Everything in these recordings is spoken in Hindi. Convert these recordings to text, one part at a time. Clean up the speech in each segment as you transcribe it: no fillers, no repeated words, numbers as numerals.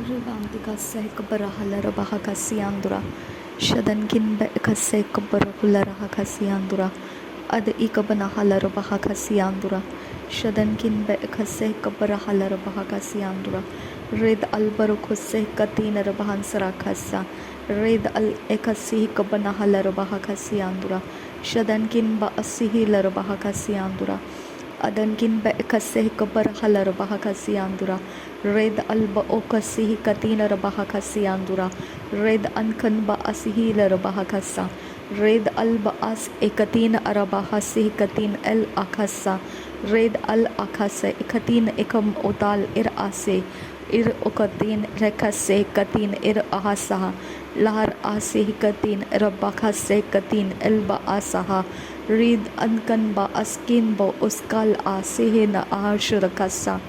Rivantikasek barahalara bahakasiandura. Shadankin bekasek barahulara hakasiandura. Ad ikabanahalara bahakasiandura. Shadankin bekasek barahalara bahakasiandura. Red albarukose katinara bahansarakasa. Red al ekasi kabanahalara bahakasiandura. Shadankin ba asihilara bahakasiandura. Adankin ba ekase kabarahalara bahakasiandura. Red alba okasihi katina rabahakasiandura. Red ankan ba asihila rabahakasa. Red alba as ekatina arabahasihi katin el akasa. Red al akasa ekatin ekam otal ir ase. Ir okatin rekase katin ir ahasaha. Lahar asihi katin rabakase katin elba asaha. Red ankan ba askin bo uskal asihi na ahashurakasa.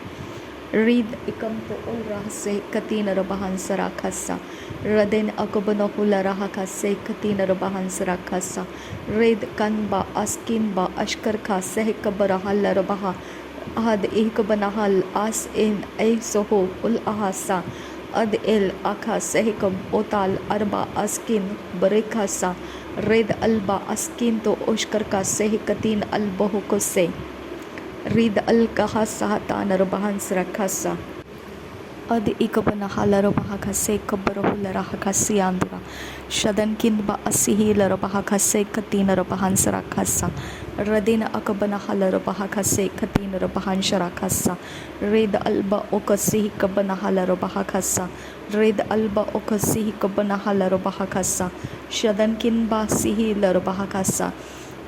Read ikam to urahase katina rabahan sarakasa. Raden akabano hula rahakase katina rabahan sarakasa. Read kan ba askin ba ashkar ka seh kabarahal rabaha. Ahad ihkabanahal as in ay soho ul ahasa. Ad el aka seh kab otal arba askin barekasa. Read alba askin to ushkar ka seh katin albohu ko se. Read al-kahasa tanarabahan sarakasa. Ad ikabanahala rabahakase kabarahula rahakasi andura. Shadankin ba asihila rabahakase katina rabahan sarakasa. Radina akabanahala rabahakase katina rabahan sharakasa. Red alba okasihi kabanahala rabahakasa. Red alba okasihi kabanahala rabahakasa. Shadankin ba sihila rabahakasa.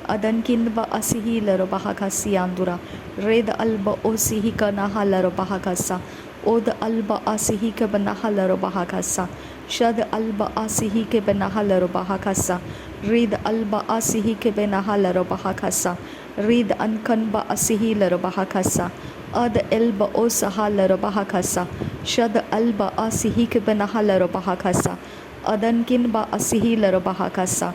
Adankin ba asihila rabahakasi andura. Red alba osihi kanahala rabahakasa. Od alba asihi ke banahala rabahakasa. Shad alba asihi ke banahala rabahakasa. Red alba asihi ke banahala rabahakasa. Red ankan ba asihila rabahakasa. Ad elba osahala rabahakasa. Shad alba asihi ke banahala rabahakasa. Adankin ba asihila rabahakasa.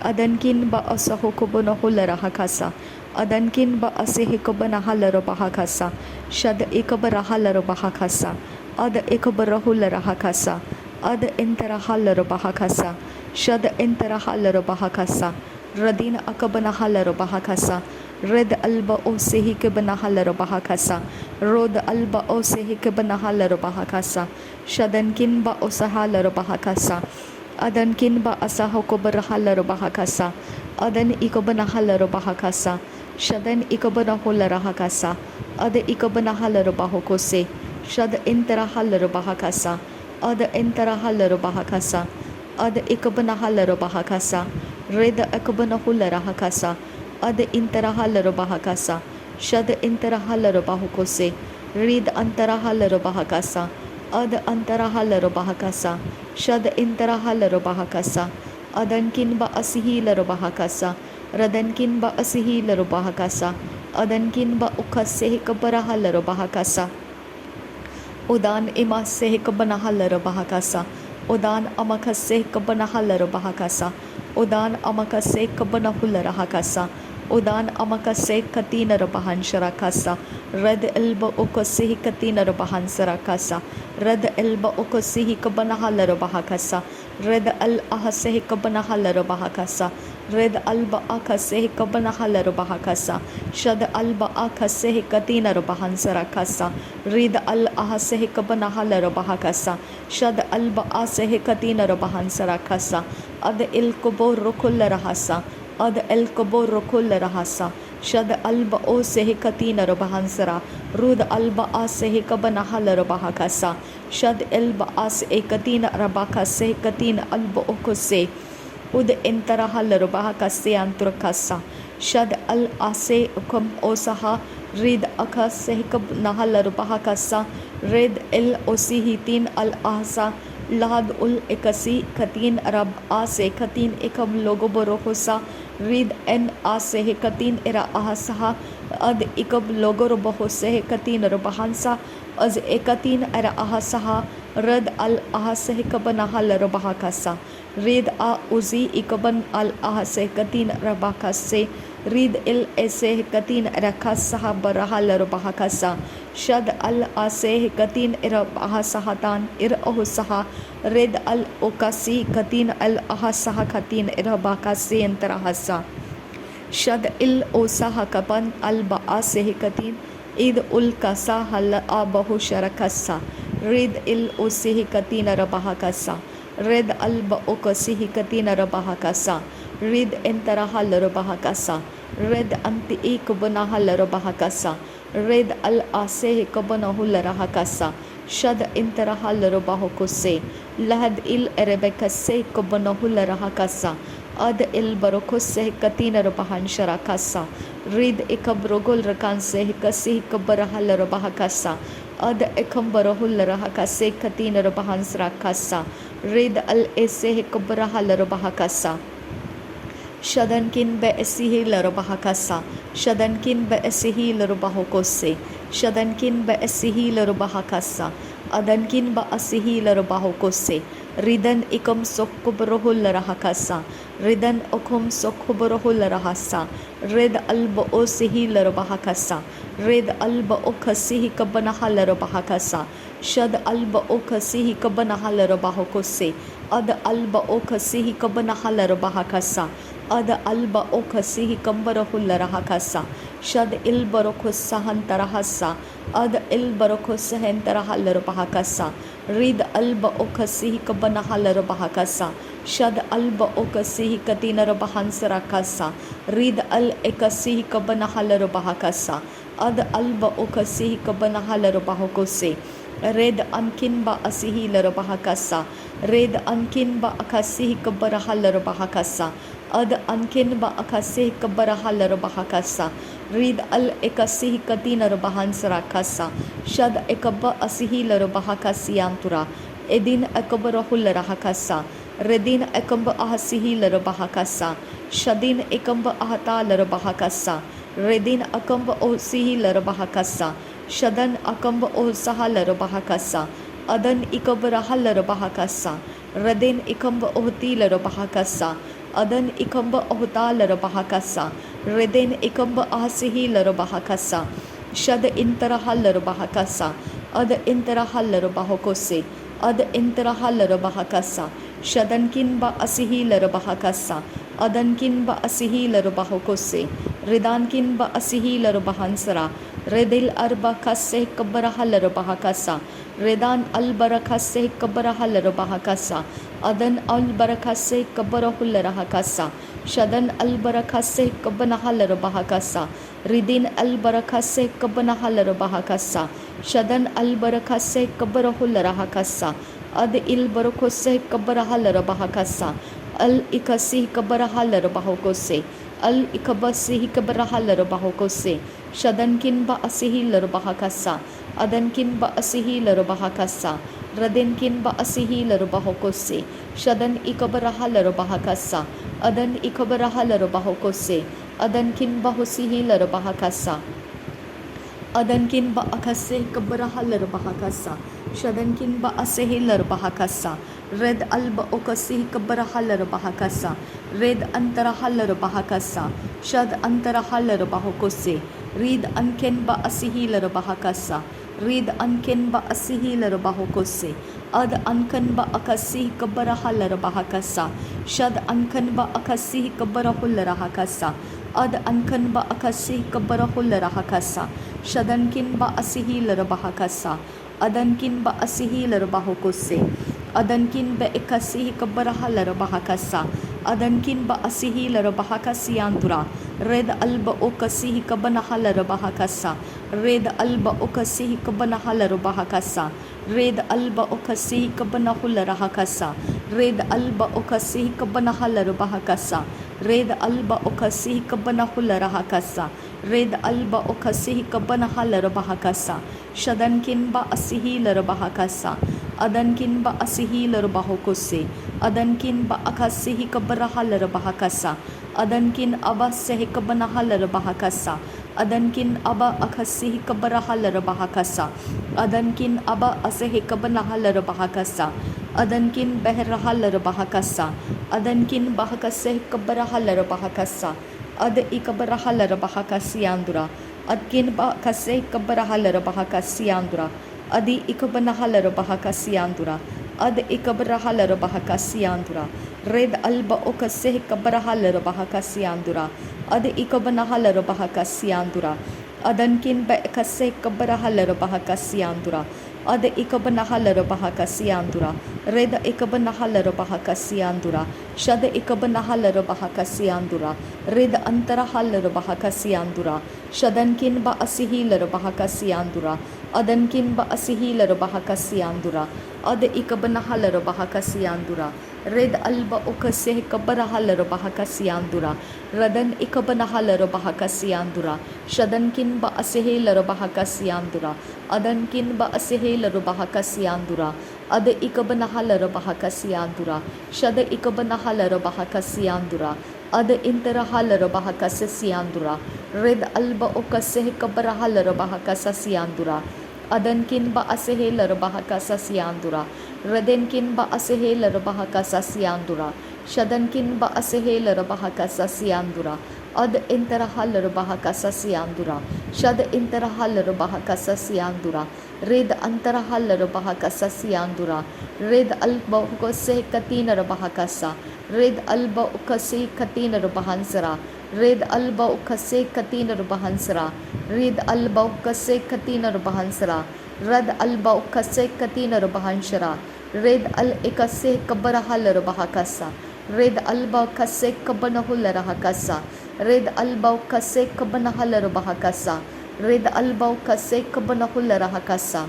Adankin ba asaho kubunahula rahakasa. Adankin ba asihikabanahala rabahakasa. Shad ikabarahala rabahakasa. Ad ikabarahula rahakasa. Ad interahala rabahakasa. Shad interahala rabahakasa. Radina akabanahala rabahakasa. Red alba osihikabanahala rabahakasa. Rod alba osihikabanahala rabahakasa. Shadankin ba osahala rabahakasa. Adankin ba asaho ko barahala rabahakasa. Adan ikabanahala rabahakasa. Shadan ikabanahula rahakasa. Ada ikabanahala rabahokose. Shad interahala rabahakasa. Ada interahala rabahakasa. Ada ikabanahala rabahakasa. Reda akabanahula rahakasa. Ada interahala rabahakasa. Shad interahala rabahokose. Red anterahala rabahakasa. Ada anterahala rabahakasa. Shad interahala rabahakasa. Adankin ba asihila rabahakasa. Radankin ba asihila rabahakasa. Adankin ba ukaseh kabarahala rabahakasa. Udan imaseh kabanahala rabahakasa. Udan amakaseh kabanahala rabahakasa. Udan amakaseh kabanahula rahakasa. Udan amakaseh katina rabahan sharakasa. Rad elba ukaseh katina rabahan sarakasa. Rad elba ukaseh kabanahala rabahakasa. Red al ahaseh kabanahala rabahakasa. Red alba akaseh kabanahala rabahakasa. Shad alba akaseh katina rabahan sarakasa. Red al ahaseh kabanahala rabahakasa. Shad alba aseh katina rabahan sarakasa. Ad il kubor rukulla rahasa. Ad el kubor rukulla rahasa. Shad alba oseh katina rabahansara. Rud alba aseh kabanahala rabahakasa. Shad elba as ekatina rabakase katina alba okose. Ud interahala rabahakase antrakasa. Shad al ase ukam osaha. Red akase kabnahala rabahakasa. Red el osihitin al ahsa. Lahad ul ekasi katin rab ase katin ekam logo borohosa. Red en ase katin era ahasaha. Ad ikab logo robohose katin rabahansa. Az ekatin era ahasaha. Rad al ahaseh kabanahal rabahakasa. Red a uzi ikaban al ahaseh katin rabakase. rid il ese katin rakasa barahal bahakasa shad al ase katin ira bahasahatan ir osaha red al okasi katin al ahasaha katin ira bakasi entrahasa shad il osaha kapan al baase katin id ul kasa hal abahu sharakasa rid il ose katin rabahakasa red al ba okasi katin rabahakasa rid entarahal rabahakasa red anti ikubnahal rabahakasa red al ase kabnahul rahakasa shad entarahal rabahokose lahad il erebekase kabnahul rahakasa ad il barokose katina rabahan sharakasa rid ikabrogol rakanse kasi kabarahal rabahakasa ad ekambarahul rahakase katina rabahan sarakasa rid al ese kabarahal rabahakasa shadankin be esihi larabahakasa shadankin be esihi larabahokose shadankin be esihi larabahakasa adankin ba asihi larabahokose ridan ikam sokubrahul larahakasa ridan okum sokubrahul larahasa red alba osihi larabahakasa red alba okasihi kabanaha larabahakasa shad alba okasihi kabanaha larabahokose ad alba okasihi kabanaha larabahakasa ad alba okasihi kambarahul rahakasa shad il barokosahan tarahasa ad il barokosahan tarahal rahakasa rid alba okasihi kabanahal rahakasa shad alba okasihi katina rabahan sarakasa rid al ekasihi kabanahal rahakasa ad alba okasihi kabanahal rahakose red ankin ba asihi larabahakasa red ankin ba akasihi kabarahal rahakasa ad ankin ba akasihi kabarahal rahakasa rid al ekasihi katina rabahan sarakasa shad ekaba asihi larabahakasiyantura edin akabarahul rahakasa redin ekamba ahasihi larabahakasa shadin ekamba ahata larabahakasa redin akamba osihi larabahakasa shadan akamba osaha larabahakasa adan ikabraha larabahakasa radin ikamba ohti larabahakasa adan ikamba ohta larabahakasa redin ikamba ahasihi larabahakasa shad intaraha larabahakasa ad intaraha larabahokose ad intaraha larabahakasa shadankin ba asihi larabahakasa adankin ba asihi larabahokose ridankin ba asihi larabahansara redil arba kasse kabbaraha larabahakasa redan albarakase kabbaraha larabahakasa adan albarakase kabbarahul larahakasa shadan albarakase kabbanaha larabahakasa ridin albarakase kabbanaha larabahakasa shadan albarakase kabbarahul larahakasa ad il barakose kabbaraha larabahakasa al ikasi kabbaraha larabahokose al ikabasihi kabraha larabahokose shadankin ba asihi larabahakasa adankin ba asihi larabahakasa radenkin ba asihi larabahokose shadan ikabraha larabahakasa adan ikabraha larabahokose adankin ba husihi larabahakasa adankin ba akase kabraha larabahakasa shadankin ba asihi larabahakasa red alba okasihi kabraha larabahakasa red antaraha larabahakasa shad antaraha larabahokose rid anken ba asihi larabahakasa rid anken ba asihi larabahokose ad ankan ba akasihi kabraha larabahakasa shad ankan ba akasihi kabrahul larahakasa ad ankan ba akasihi kabrahul larahakasa shadankin ba asihi larabahakasa adankin ba asihi larabahokose adankin ba ekasihi kabraha larabahakasa adankin ba asihi larabahakasiyantura red alba okasihi kabanaha larabahakasa red alba okasihi kabanaha larabahakasa red alba okasihi kabanahul larahakasa red alba okasihi kabanaha larabahakasa red alba okasihi kabanahul larahakasa red alba okasihi kabanaha larabahakasa shadankin ba asihi larabahakasa adankin ba asihi larabahokose adankin ba akasihi kabraha larabahakasa adankin aba sehi kabanaha larabahakasa adankin aba akasihi kabraha larabahakasa adankin aba asehi kabanaha larabahakasa adankin behraha larabahakasa adankin bahakase kabraha larabahakasa ad ikabarahala bahakasiandura, adkin ba kase kabarahala bahakasiandura, adi ikabanahala bahakasiandura, ad ikabarahala bahakasiandura, red alba okase kabarahala bahakasiandura, ad ikabanahala bahakasiandura, adankin ba kase kabarahala bahakasiandura, ad ikabanahala bahakasiandura, red ikabanahala bahakasiandura, shad ikabanahala bahakasiandura, red antarahala bahakasiandura, shadankin ba asihila bahakasiandura, adankin ba asihila bahakasiandura, ad ikabanahala bahakasiandura, red alba okase kabarahala bahakasiandura, radan ikabanahala bahakasiandura, shadankin ba asihila bahakasiandura, adankin ba asihila bahakasiandura, ad ikabanahala bahakasiandura, shad ikabanahala bahakasiandura, ad interahala bahakasiandura, red alba okase kabarahala bahakasiandura, adankin ba asehela bahakasiandura, radenkin ba asehela bahakasiandura, shadankin ba asehela bahakasiandura, ad interahala bahakasiandura, shad interahala bahakasiandura, red antarahala bahakasiandura, red alba okase katina bahakasa, red alba okase katina bahansara, red alba ukase katina bahansara, red alba ukase katina bahansara, rad alba ukase katina bahanshara, red al ikase kabarahal bahakasa, red alba kase kabanahul rahakasa, red alba ukase kabanahal bahakasa, red alba ukase kabanahul rahakasa,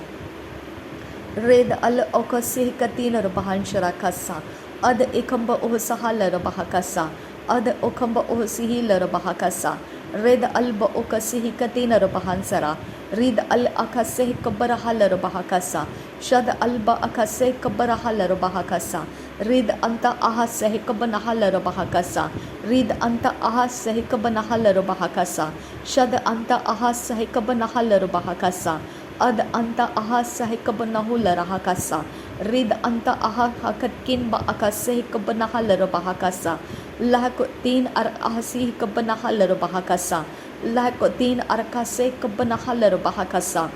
red al okase katina bahanshara kasa, ad ikamba uhsahala bahakasa, ad okamba uhsihila bahakasa, red alba okasihi katina bahansara, red al akase kabarahala bahakasa, shad alba akase kabarahala bahakasa, red anta ahase kabanahala bahakasa, red anta ahase kabanahala bahakasa, shad anta ahase kabanahala bahakasa, ad anta ahase kabanahula rahakasa, red anta aha hakatkin ba akase kabanahala bahakasa, lahko tin ar ahasi kabanahala bahakasa, lahko tin ar kase kabanahala bahakasa,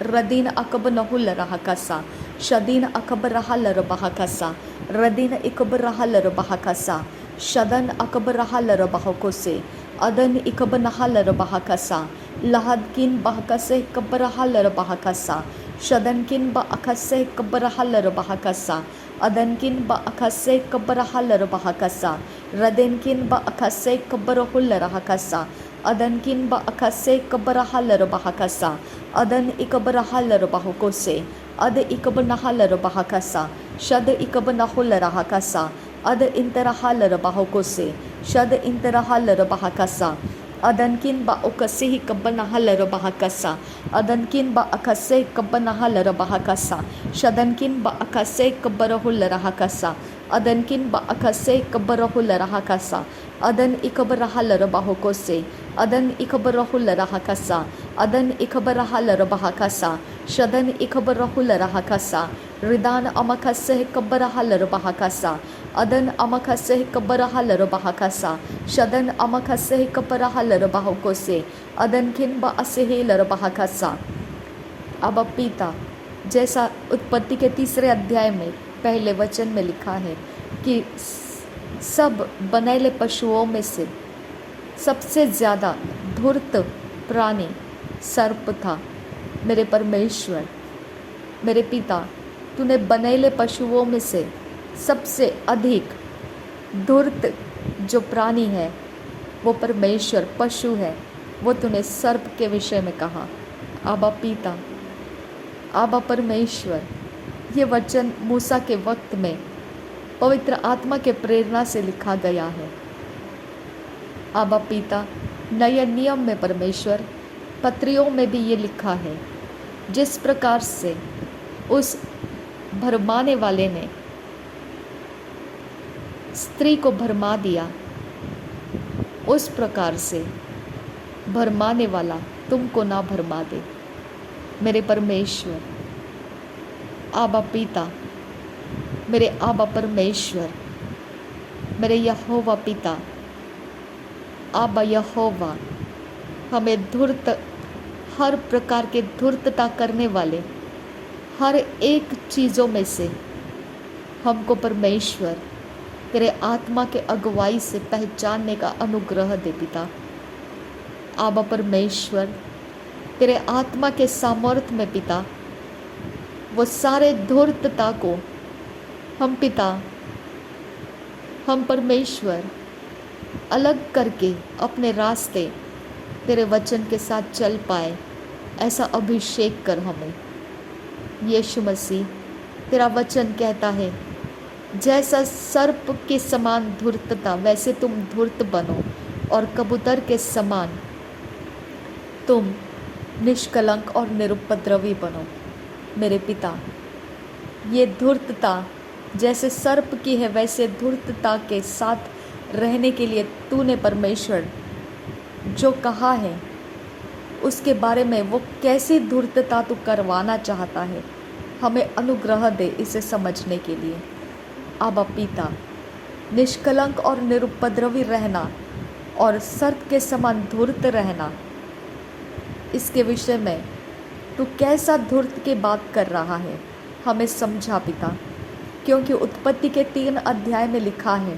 radin akabanahula rahakasa, shadin akabarahala bahakasa, radin ikabarahala bahakasa, shadan akabarahala bahakose, adan ikabanahala bahakasa, lahadkin bahakase kabarahala bahakasa, shadankin ba akase kabarahala bahakasa, adankin ba akase kabarahala bahakasa, radenkin ba akase kabarahula rahakasa, adankin ba akase kabarahala bahakasa, adan ikabarahala bahakose, ad ikabanahala bahakasa, shad ikabanahula rahakasa, ad interahala bahakose, shad interahala bahakasa, adankin ba okasihi kabanahala bahakasa, adankin ba akase kabanahala bahakasa, shadankin ba akase kabarahula rahakasa, adankin ba akase kabarahula rahakasa, adan ikabarahala bahakose, adan ikabarahula rahakasa, adan ikabarahala bahakasa, shadan ikabarahula rahakasa, ridan amakase kabarahala bahakasa, adan amakase kabarahala bahakasa, shadan amakase kabarahala bahakose, adan kin ba asehela bahakasa। अब पिता जैसा उत्पत्ति के 3 अध्याय में पहले वचन में लिखा है कि सब बनेले पशुओं में से सबसे ज़्यादा धूर्त प्राणी सर्प था। मेरे परमेश्वर, मेरे पिता, तूने बनेले पशुओं में से सबसे अधिक धूर्त जो प्राणी है वो परमेश्वर पशु है, वो तूने सर्प के विषय में कहा। आबा पिता, आबा परमेश्वर, ये वचन मूसा के वक्त में पवित्र आत्मा के प्रेरणा से लिखा गया है। आबा पिता, नए नियम में परमेश्वर पत्रियों में भी ये लिखा है, जिस प्रकार से उस भरमाने वाले ने स्त्री को भरमा दिया, उस प्रकार से भरमाने वाला तुमको ना भरमा दे। मेरे परमेश्वर, आबा पिता, मेरे आबा परमेश्वर, मेरे यहोवा पिता, आबा यहोवा, हमें धूर्त, हर प्रकार के धूर्तता करने वाले हर एक चीज़ों में से हमको परमेश्वर तेरे आत्मा के अगुवाई से पहचानने का अनुग्रह दे पिता। आबा परमेश्वर, तेरे आत्मा के सामर्थ्य में पिता, वो सारे धूर्तता को हम पिता, हम परमेश्वर अलग करके अपने रास्ते तेरे वचन के साथ चल पाए, ऐसा अभिषेक कर हमें। यीशु मसीह, तेरा वचन कहता है जैसा सर्प के समान धूर्तता, वैसे तुम धूर्त बनो और कबूतर के समान तुम निष्कलंक और निरुपद्रवी बनो। मेरे पिता, ये धूर्तता जैसे सर्प की है, वैसे धूर्तता के साथ रहने के लिए तूने परमेश्वर जो कहा है उसके बारे में, वो कैसी धूर्तता तू करवाना चाहता है, हमें अनुग्रह दे इसे समझने के लिए। आबा पिता, निष्कलंक और निरुपद्रवी रहना और सर्प के समान धूर्त रहना, इसके विषय में तू कैसा धूर्त की बात कर रहा है हमें समझा पिता। क्योंकि उत्पत्ति के 3 अध्याय में लिखा है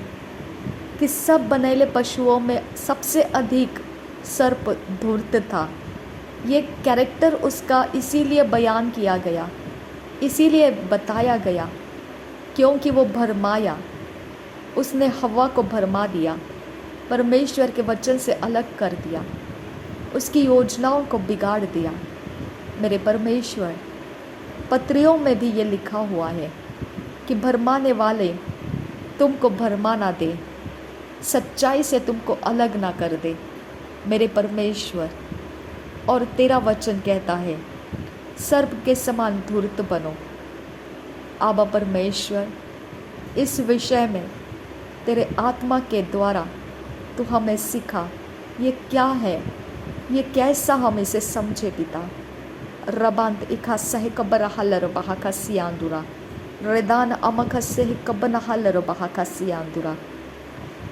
कि सब बनेले पशुओं में सबसे अधिक सर्प धूर्त था। ये कैरेक्टर उसका इसीलिए बयान किया गया, इसीलिए बताया गया क्योंकि वो भरमाया, उसने हवा को भरमा दिया, परमेश्वर के वचन से अलग कर दिया, उसकी योजनाओं को बिगाड़ दिया। मेरे परमेश्वर, पत्रियों में भी ये लिखा हुआ है कि भरमाने वाले तुमको भरमा ना दे, सच्चाई से तुमको अलग ना कर दे। मेरे परमेश्वर, और तेरा वचन कहता है सर्प के समान धूर्त बनो। आबा परमेश्वर, इस विषय में तेरे आत्मा के द्वारा तू हमें सिखा, ये क्या है, ये कैसा हम इसे समझे पिता। रबांत इखा सह कबर हलर बहा का सियांदुरा, रेदान अमख सह कबन हलर बहा का सियांदुरा,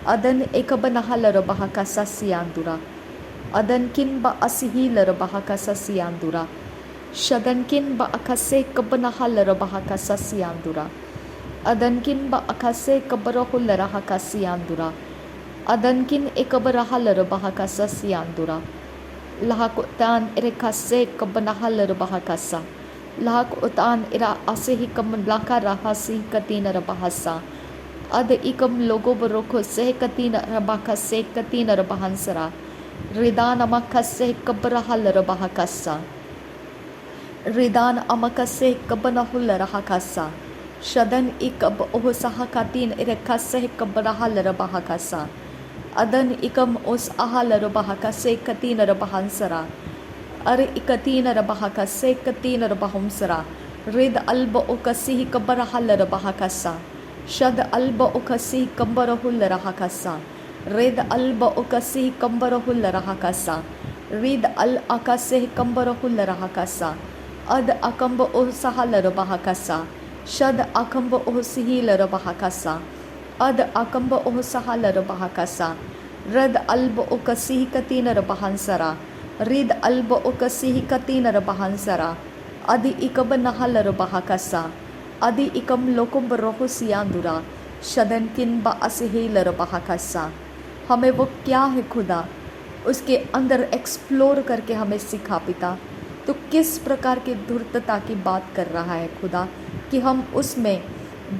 अदन एक बन हलर बहा का सियांदुरा, अदन किन ब असहीलर बहा का सियांदुरा, शदन किन ब अखसे कबन हलर बहा का सियांदुरा, अदन किन ब अखसे कबर हुलर का सियांदुरा, अदन किन एक बर हलर बहा का सियांदुरा, lahak utan ire kase kabanahal bahakasa, lahak utan ira asehi kamanlaka rahasi katina bahasa, ad ikam logo baroko seh katina rabakase katina bahansara, ridan amakase kabarahal bahakasa, ridan amakase kabanahul rahakasa, shadan ikab osaha katin ire kase kabarahal bahakasa, अदन इकम उस आहल रबहा से कतीन रबहंसरा, अर इकतीन रबहा से कतीन रबहंसरा, रिद अल्ब उकसी कबर हल रबहसा, शद अल्ब उकसी कंबरहुल रहकसा, रिद अल्ब उकसी कंबरहुल रहकसा, रिद अल अकसे कंबरहुल रहकसा, अद अकम्ब उसहल रबहसा, शद अकम्ब उसिहिल रबहसा, अद अकम्ब ओहसहल रबहकसा, रद अल्ब उकसी कतीन रबहंसरा, रिद अल्ब उकसी कतीन रबहंसरा, अदि इकब नहल रबहकसा, अदि इकम लोकुम रोहुसियांदुरा, शदन किन ब असहिल रबहकसा। हमें वो क्या है खुदा, उसके अंदर एक्सप्लोर करके हमें सिखा पिता। तो किस प्रकार की धूर्तता की बात कर रहा है खुदा, कि हम उसमें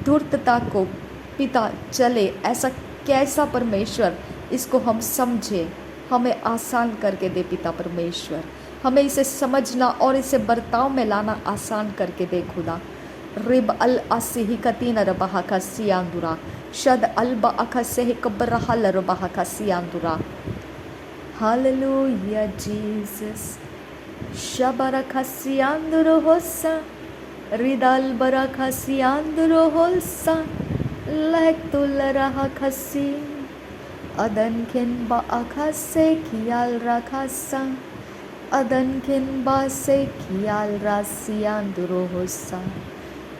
धूर्तता को पिता चले, ऐसा कैसा परमेश्वर, इसको हम समझे, हमें आसान करके दे पिता परमेश्वर। हमें इसे समझना और इसे बर्ताव में लाना आसान करके दे खुदा। रिब अल असिही कतीन रबहा का सियांदुरा, शद अल्ब अखसे कब्र हल रबहा का सियांदुरा। हालेलुया जीसस, शबरा का सियांदुरो होसा, रिदल बरा का सियांदुरो होसा, लहतुल रहा खसी, अदन किन बा अखसे खियाल रखसा, अदन किन बा से खियाल रासियान दुरो होसा,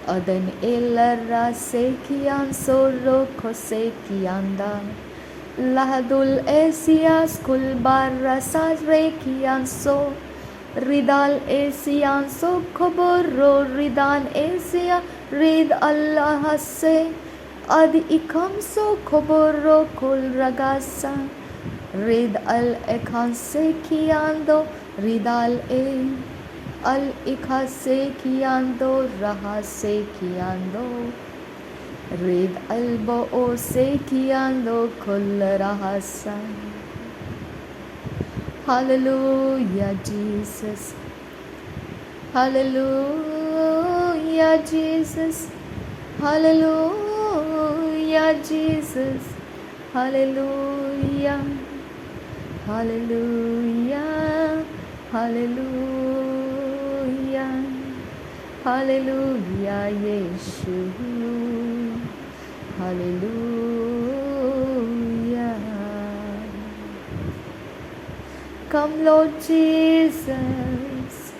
अदन एलर रासे खियान सोरो खोसे खियांदा, Lahadul Esias Kulbarasas Rekianso Ridal Esianso Koboro Ridan Esia Rid Allah se Ad Ikamso Koboro Kul Ragasa Rid al Ekanse Kiando Ridal e Al Ikase Kiando Rahase Kiando Rid albo o se kiando kul rahasa. Hallelujah, Jesus. Hallelujah, Jesus. Hallelujah, Jesus. Hallelujah. Hallelujah. Hallelujah. Hallelujah, Yeshu. Hallelujah. Come, Lord Jesus.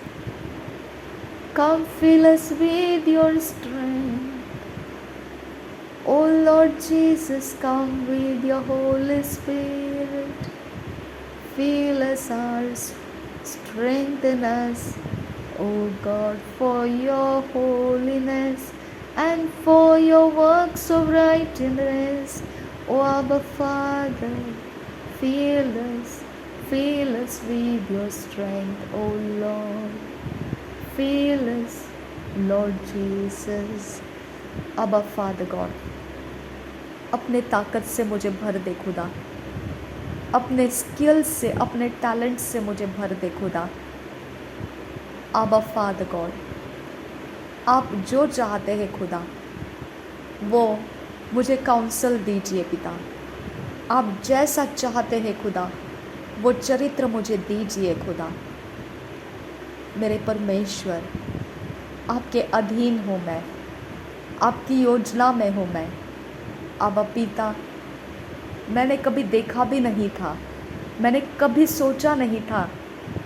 Come, fill us with your strength. Oh Lord Jesus, come with your Holy Spirit. Fill us, ours, strengthen us, O God, for your holiness and for your works of righteousness. O Abba Father, fill us with your strength, O Lord. Fill us, Lord Jesus. Abba Father God, अपने ताकत से मुझे भर दे खुदा, अपने स्किल से, अपने टैलेंट से मुझे भर दे खुदा। आबा फादर गॉड, आप जो चाहते हैं खुदा वो मुझे काउंसल दीजिए पिता। आप जैसा चाहते हैं खुदा वो चरित्र मुझे दीजिए खुदा। मेरे परमेश्वर, आपके अधीन हूँ मैं, आपकी योजना में हूँ मैं। आबा पिता, मैंने कभी देखा भी नहीं था, मैंने कभी सोचा नहीं था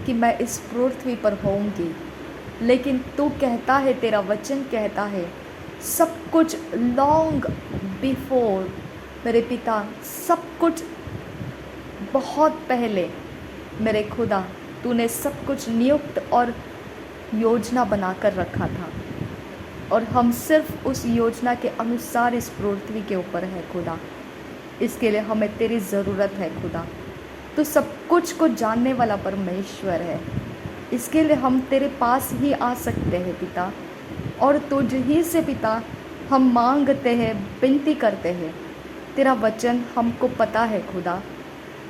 कि मैं इस पृथ्वी पर होऊंगी, लेकिन तू कहता है, तेरा वचन कहता है, सब कुछ लॉन्ग बिफोर, मेरे पिता, सब कुछ बहुत पहले मेरे खुदा तूने सब कुछ नियुक्त और योजना बनाकर रखा था, और हम सिर्फ उस योजना के अनुसार इस पृथ्वी के ऊपर है खुदा। इसके लिए हमें तेरी ज़रूरत है खुदा। तो सब कुछ को जानने वाला परमेश्वर है, इसके लिए हम तेरे पास ही आ सकते हैं पिता, और तुझ ही से पिता हम मांगते हैं, विनती करते हैं। तेरा वचन हमको पता है खुदा,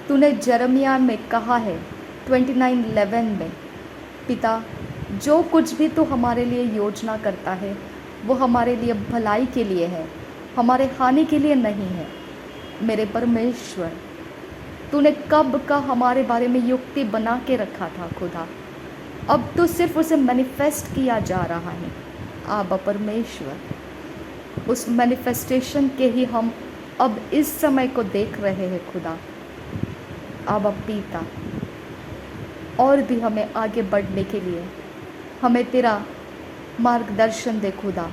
तूने यिर्मयाह में कहा है 29:11 में, पिता जो कुछ भी तू हमारे लिए योजना करता है वो हमारे लिए भलाई के लिए है, हमारे हानि के लिए नहीं है। मेरे परमेश्वर, तूने कब का हमारे बारे में युक्ति बना के रखा था खुदा, अब तो सिर्फ उसे मैनिफेस्ट किया जा रहा है। आबा परमेश्वर, उस मैनिफेस्टेशन के ही हम अब इस समय को देख रहे हैं खुदा। आबा पिता, और भी हमें आगे बढ़ने के लिए हमें तेरा मार्गदर्शन दे खुदा।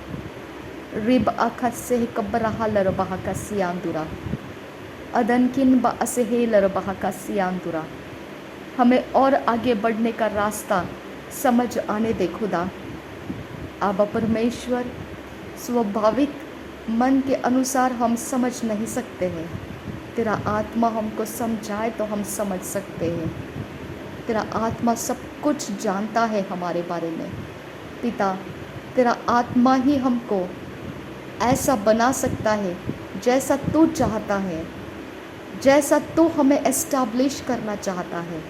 रिब अखसे कब्बरहा लरबहा का सियांदुरा अदनकिन ब असहे लरबहा का सियांदुरा। हमें और आगे बढ़ने का रास्ता समझ आने दे खुदा। आबा परमेश्वर, स्वाभाविक मन के अनुसार हम समझ नहीं सकते हैं, तेरा आत्मा हमको समझाए तो हम समझ सकते हैं। तेरा आत्मा सब कुछ जानता है हमारे बारे में पिता। तेरा आत्मा ही हमको ऐसा बना सकता है जैसा तू चाहता है, जैसा तू हमें एस्टैब्लिश करना चाहता है।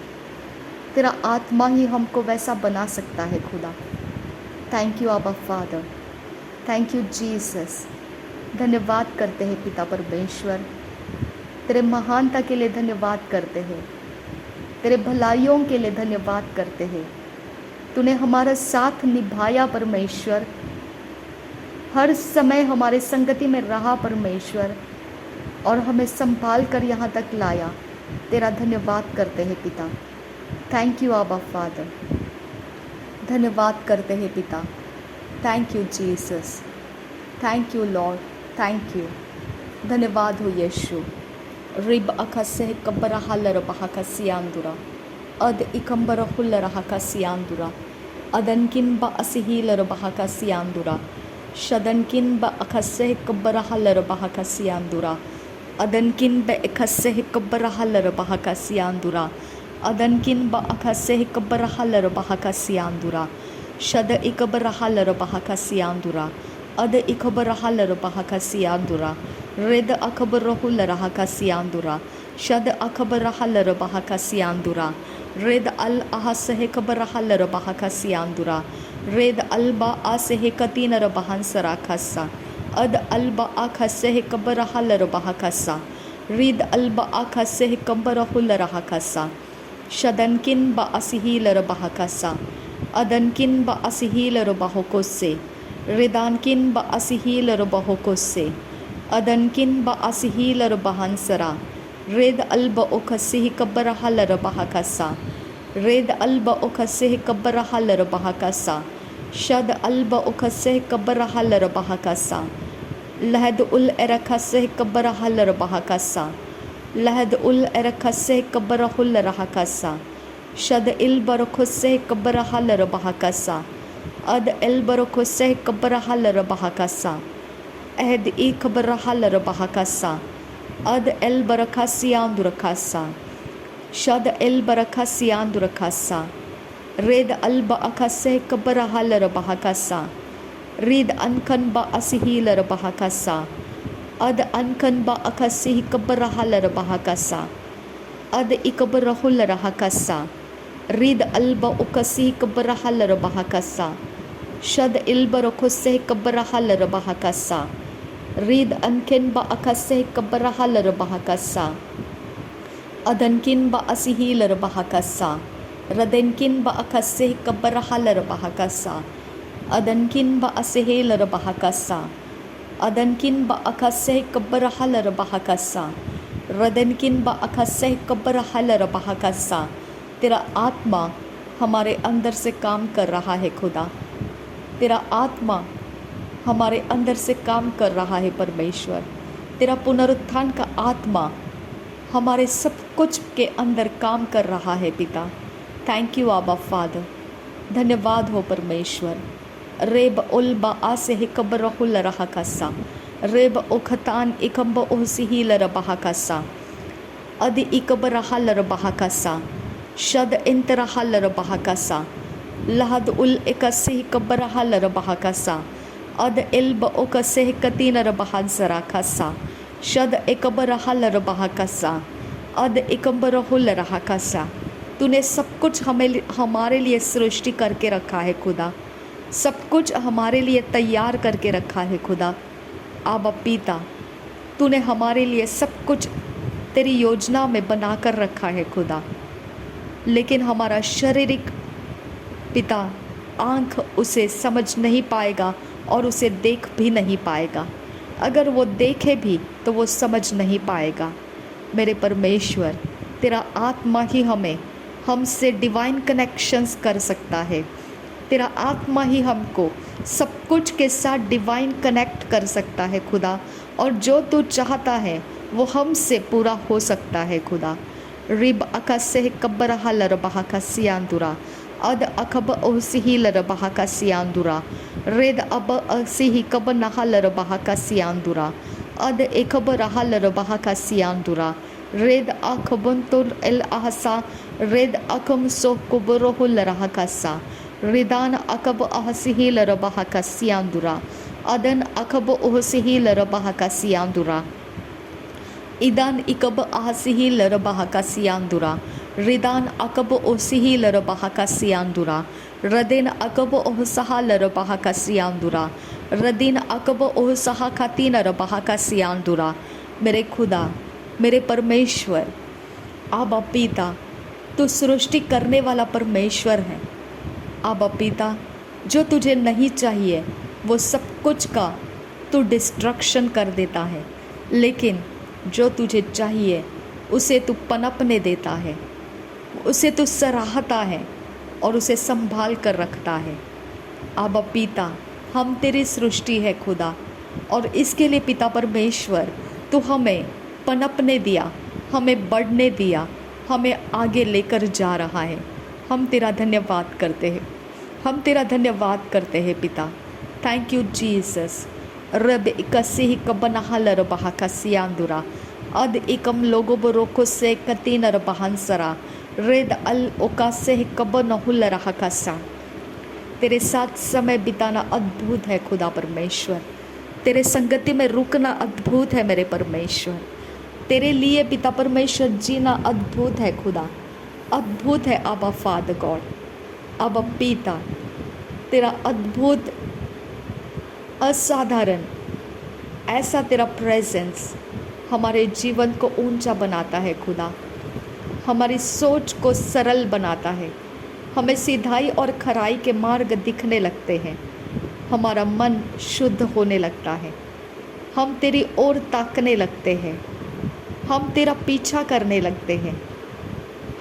तेरा आत्मा ही हमको वैसा बना सकता है खुदा। थैंक यू आबा फादर, थैंक यू जीसस। धन्यवाद करते हैं पिता परमेश्वर, तेरे महानता के लिए धन्यवाद करते हैं, तेरे भलाइयों के लिए धन्यवाद करते हैं। तूने हमारा साथ निभाया परमेश्वर, हर समय हमारे संगति में रहा परमेश्वर, और हमें संभाल कर यहाँ तक लाया। तेरा धन्यवाद करते हैं पिता। थैंक यू आबा फादर, धन्यवाद करते हैं पिता। Thank you Jesus, thank you Lord, thank you. धन्यवाद हो यीशु। Rib akase kabara halar bahakasiandura. Ad ikambara hulara hakasiandura. Adankin ba asihilar bahakasiandura. Shadankin ba akase kabara halar bahakasiandura. Adankin ba akase kabara halar bahakasiandura. Adankin ba akase kabara halar bahakasiandura. Shada ikabara halar bahakasiandura. Ada ikabara halar bahakasiandura. Red akabara hulara hakasiandura. Shada akabara halar bahakasiandura. Red al ahasehe kabara halar bahakasiandura. Red alba asehe katinara bahansara kassa. Ad alba akasehe kabara halar bahakassa. Rid alba akasehe kabara hulara hakassa. Shadankin ba asihilar bahakassa. Adankin ba asihilar bahokosse. Ridankin ba asihilar bahokosse. Adankin ba asihilar bahansara. Red alba okasihi kabara halar bahakassa. Red alba okasihi kabara halar bahakassa. Shad alba okasihi kabara halar bahakassa. Lahad ul erakasihi kabara halar bahakassa. Lahad ul erakasihi kabara hular hakassa. Shad il barakose kabara halar bahakassa. Ad el barakose kabara halar bahakassa. Ahd I kabara halar bahakassa. Ad el barakasiandurakassa. Shad el barakasiandurakassa. Red alba akase kabara halar bahakassa. Rid ankan ba asihilar bahakassa. Ad ankan ba akasihi kabara halar bahakassa. Ad ikabara hular hakassa. Rid alba ukasihi kabara halar bahakassa. Shad il barakose kabara halar bahakassa. Rid anken ba akase kabara halar bahakassa. Adankin ba asihilar bahakassa. Radenkin ba akase kabara halar bahakassa. Adankin ba asihilar bahakassa. Adankin ba akase kabara halar bahakassa. रदनकिन बा अखसे कब्र हलर बहकस्सा. तेरा आत्मा हमारे अंदर से काम कर रहा है खुदा. तेरा आत्मा हमारे अंदर से काम कर रहा है परमेश्वर. तेरा पुनरुत्थान का आत्मा हमारे सब कुछ के अंदर काम कर रहा है पिता. थैंक यू आबा फादर. धन्यवाद हो परमेश्वर. रेब उल बा आसे ही कब्र हुल रहा कस्सा. रेब ओखतान इकम्ब ओहसिहिलर बहकस्सा. अद इकबर हलर बहकस्सा. शद इंतर हलर बहकस्सा. लहद उल एकसिह कब्र हलर बहकस्सा. अद इल्ब ओकसिह कतीनर बहंसरा कस्सा. शद इकबर हलर बहकस्सा. अद इकबर हुलर हकस्सा. तूने सब कुछ हमारे लिए सृष्टि करके रखा है खुदा. सब कुछ हमारे लिए तैयार करके रखा है खुदा. आबा पिता, तूने हमारे लिए सब कुछ तेरी योजना में बनाकर रखा है खुदा. लेकिन हमारा शारीरिक पिता आँख उसे समझ नहीं पाएगा और उसे देख भी नहीं पाएगा. अगर वो देखे भी तो वो समझ नहीं पाएगा. मेरे परमेश्वर, तेरा आत्मा ही हमसे डिवाइन कनेक्शंस कर सकता है. तेरा आत्मा ही हमको सब कुछ के साथ डिवाइन कनेक्ट कर सकता है खुदा. और जो तू चाहता है वो हमसे पूरा हो सकता है खुदा. रिब अकसे कब्बर हलर बहकसियांदुरा. अद अकब ओसिहिलर बहकसियांदुरा. रेद अब असिहि कब नहलर बहकसियांदुरा. अद एकब रहलर बहकसियांदुरा. रेद अकबंतुर एल अहसा. रेद अकम सो कुबरोहुल रहकसा. रिदान अकब अहसिहिलर बहकसियांदुरा. अदन अकब ओहसिहिलर बहकसियांदुरा. इदान इकब अहसिहिलर बहकसियांदुरा. रिदान अकब ओसिहिलर बहकसियांदुरा. रदेन अकब ओहसहालर बहकसियांदुरा. रदीन अकब ओहसहा खतीनर बहकसियांदुरा. मेरे खुदा, मेरे परमेश्वर, आबा पिता, तू सृष्टि करने वाला परमेश्वर है. आबा पिता, जो तुझे नहीं चाहिए वो सब कुछ का तू डिस्ट्रक्शन कर देता है. लेकिन जो तुझे चाहिए उसे तू पनपने देता है. उसे तू सराहता है और उसे संभाल कर रखता है. आबा पिता, हम तेरी सृष्टि है खुदा. और इसके लिए पिता परमेश्वर, तू हमें पनपने दिया. हमें बढ़ने दिया, हमें आगे लेकर जा रहा है। हम तेरा धन्यवाद करते हैं, हम तेरा धन्यवाद करते हैं पिता। Thank you Jesus. रब इकसी ही कबनहल रबहा कसियांदुरा अद इकम लोगो बरोको से कतीन रबहंसरा रेद अल ओकासे कबनहुल रहा कसा। तेरे साथ समय बिताना अद्भुत है खुदा परमेश्वर। तेरे संगति में रुकना अद्भुत है मेरे परमेश्वर। तेरे लिए पिता परमेश्वर जीना अद्भुत है खुदा, अद्भुत है आबा फादर गॉड, आबा पिता। तेरा अद्भुत, असाधारण ऐसा तेरा प्रेजेंस हमारे जीवन को ऊंचा बनाता है खुदा, हमारी सोच को सरल बनाता है, हमें सीधाई और खराई के मार्ग दिखने लगते हैं, हमारा मन शुद्ध होने लगता है, हम तेरी ओर ताकने लगते हैं, हम तेरा पीछा करने लगते हैं,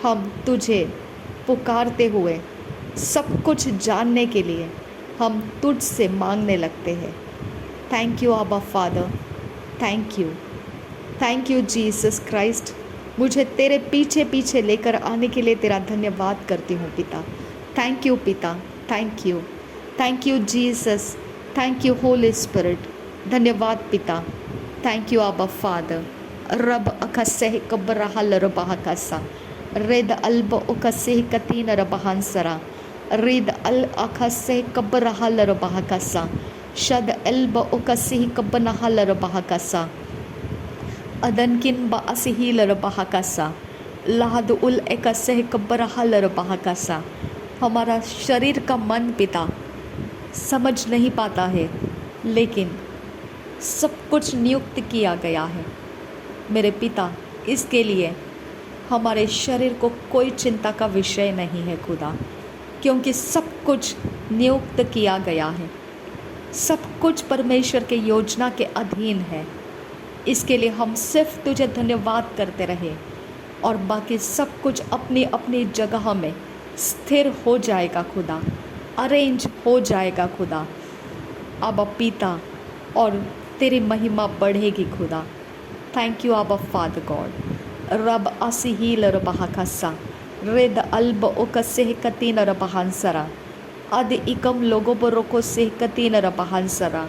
हम तुझे पुकारते हुए सब कुछ जानने के लिए हम तुझ से मांगने लगते हैं। थैंक यू आबा father, thank you Jesus Christ. मुझे तेरे पीछे पीछे लेकर आने के लिए तेरा धन्यवाद करती हूँ पिता। थैंक यू पिता, thank you Jesus, thank you Holi spirit. धन्यवाद पिता, थैंक यू आबा फादर। रब अकसे कब्रहल रबह कसा रेद अल्ब उकसे कतीन रबहंसरा रेद अल अकसे कब्रहल रबह कसा शद अल्ब उकसे कब्नहल रबह कसा अदन किन बासिहिल रबह कसा लहद उल एकसे कब्रहल रबह कसा। हमारा शरीर का मन पिता समझ नहीं पाता है, लेकिन सब कुछ नियुक्त किया गया है मेरे पिता। इसके लिए हमारे शरीर को कोई चिंता का विषय नहीं है खुदा, क्योंकि सब कुछ नियुक्त किया गया है, सब कुछ परमेश्वर के योजना के अधीन है। इसके लिए हम सिर्फ तुझे धन्यवाद करते रहे और बाकी सब कुछ अपनी अपनी जगह में स्थिर हो जाएगा खुदा, अरेंज हो जाएगा खुदा। अब पिता और तेरी महिमा बढ़ेगी खुदा। थैंक यू आबा फादर गॉड। रब असिहील रबह कसा रेद अल्ब ओकसे कतीन रबहंसरा अद इकम लोगो बरोको से कतीन रबहंसरा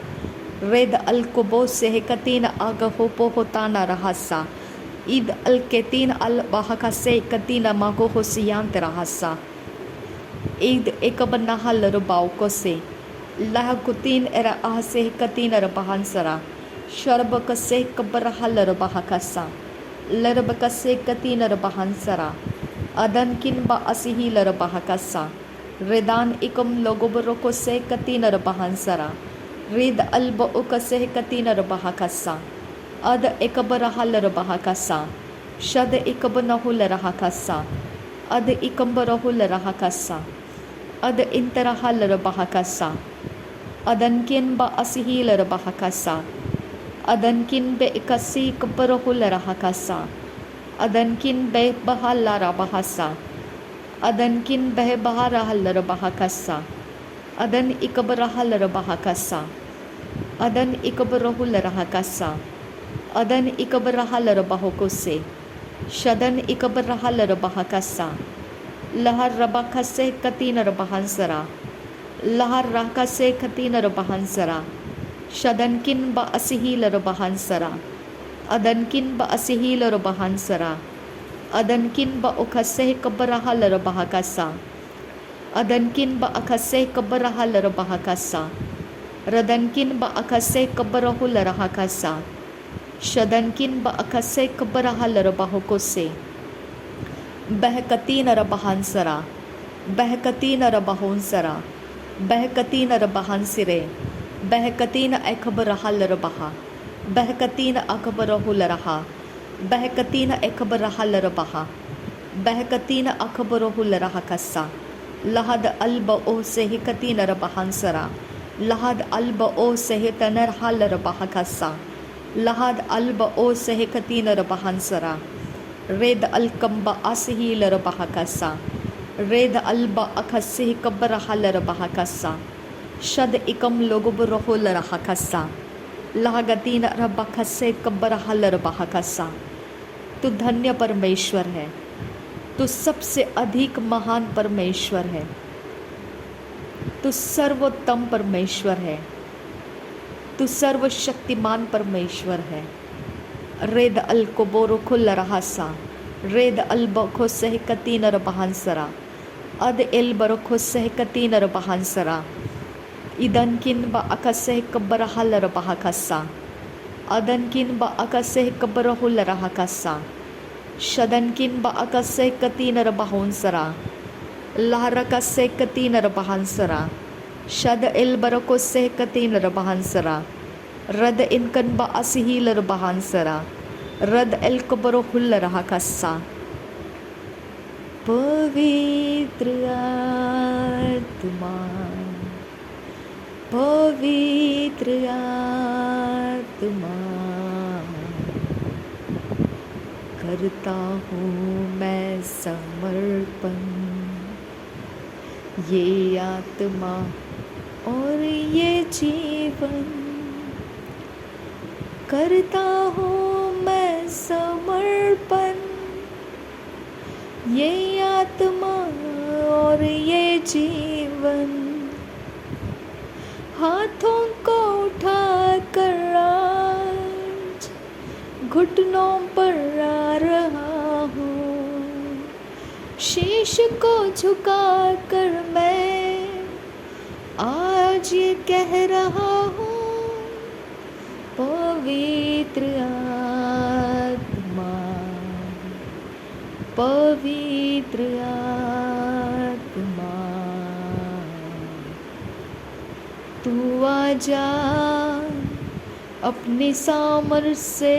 रेद अल कुबो से कतीन आगहो पोहोताना रहसा ईद अल केतीन अल बहका से कतीन मागो हो सियांत रहसा ईद एकबन्नहल रुबाव को से लह कुतीन एरा आह से कतीन रबहंसरा शरब कसे कब्रहल रबह कसा लरब कसे कतीन रबहंसरा अदन किन बा असिहील रबह कसा रेदान इकम लोगोबरो को से कतीन रबहंसरा रेद अल्ब उकसे कतीन रबह कसा अद एकबरहल रबह कसा शद इकबनहुल रहा कसा अद इकम्बरहुल रहा कसा अद इंतरहल रबह कसा अदन किन बा असिहील रबह कसा अदन किन बे इकसी कब्रहुल रहा कसा अदन किन बे बहल रबहसा अदन किन बह बहरहल रबह कसा अदन इकबरहल रबह कसा अदन इकबरहुल रहा कसा अदन इकबरहल रबह को से शदन इकबरहल रबह कसा लहर रबह से कतीन रबहंसरा लहर रह से कतीन रबहंसरा शदन किन ब असिहील रबहंसरा अदन किन ब असिहील रबहंसरा अदन किन ब उखसे कब्रहल रबह कसा अदन किन ब अखसे कब्रहल रबह कसा रदन किन ब अखसे कब्रहुल रहा कसा शदन किन ब अखसे कब्रहल रबह को से बहकतीन रबहंसरा बहकतीन रबहंसरा बहकतीन रबहंसरे बहकतीन अखबरहल रबहा बहकतीन अखबरहुल रहा बहकतीन अखबरहल रबहा बहकतीन अखबरहुल रहा कसा लहद अल्ब ओ से कतीन रबहंसरा लहद अल्ब ओ से तनरहल रबह कसा लहद अल्ब ओ से कतीन रबहंसरा रेद अलकम्ब असहील रबह कसा रेद अल्ब अखसे कब्रहल रबह कसा शद इकम लोगुब रहुल रहा कसा लागतीन रबह से कब्रहल रबह कसा। तू धन्य परमेश्वर है, तू सबसे अधिक महान परमेश्वर है, तू सर्वोत्तम परमेश्वर है, तू सर्वशक्तिमान परमेश्वर है। रेद अल को बोरो खुल रहा सा, रेद अल बखो सह कतीनर बहानसरा, अद एल बरखो सह कतीनर बहानसरा, इदन किन ब अकसह कब्बर हलर बहाकसा, अदन किन ब अकसह कब्बर हुल रहा कसा, शदन किन ब अकसह कतीनर बहानसरा, लहर कसे कतीनर बहानसरा, शद एल बरको सह कतीनर बहानसरा, रद इनकन ब असहीलर बहानसरा, रद एल कब्बर हुल रहा कसा। पवित्र आत्मा, पवित्र आत्मा, करता हूँ मैं समर्पण, ये आत्मा और ये जीवन, करता हूँ मैं समर्पण, ये आत्मा और ये जीवन, हाथों को उठा कर आज घुटनों पर आ रहा हूँ, शीश को झुका कर मैं आज ये कह रहा हूँ, पवित्र आत्मा, पवित्र आत्मा, तू आजा अपनी सामर्थ से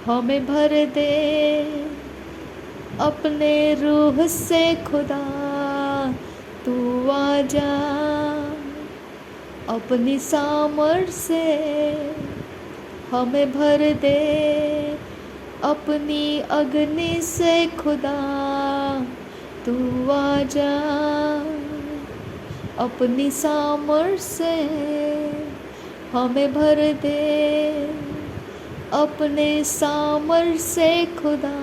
हमें भर दे, अपने रूह से खुदा तू आजा, अपनी सामर्थ से हमें भर दे, अपनी अग्नि से खुदा तू आजा, अपनी सामर्थ से हमें भर दे, अपने सामर्थ से खुदा,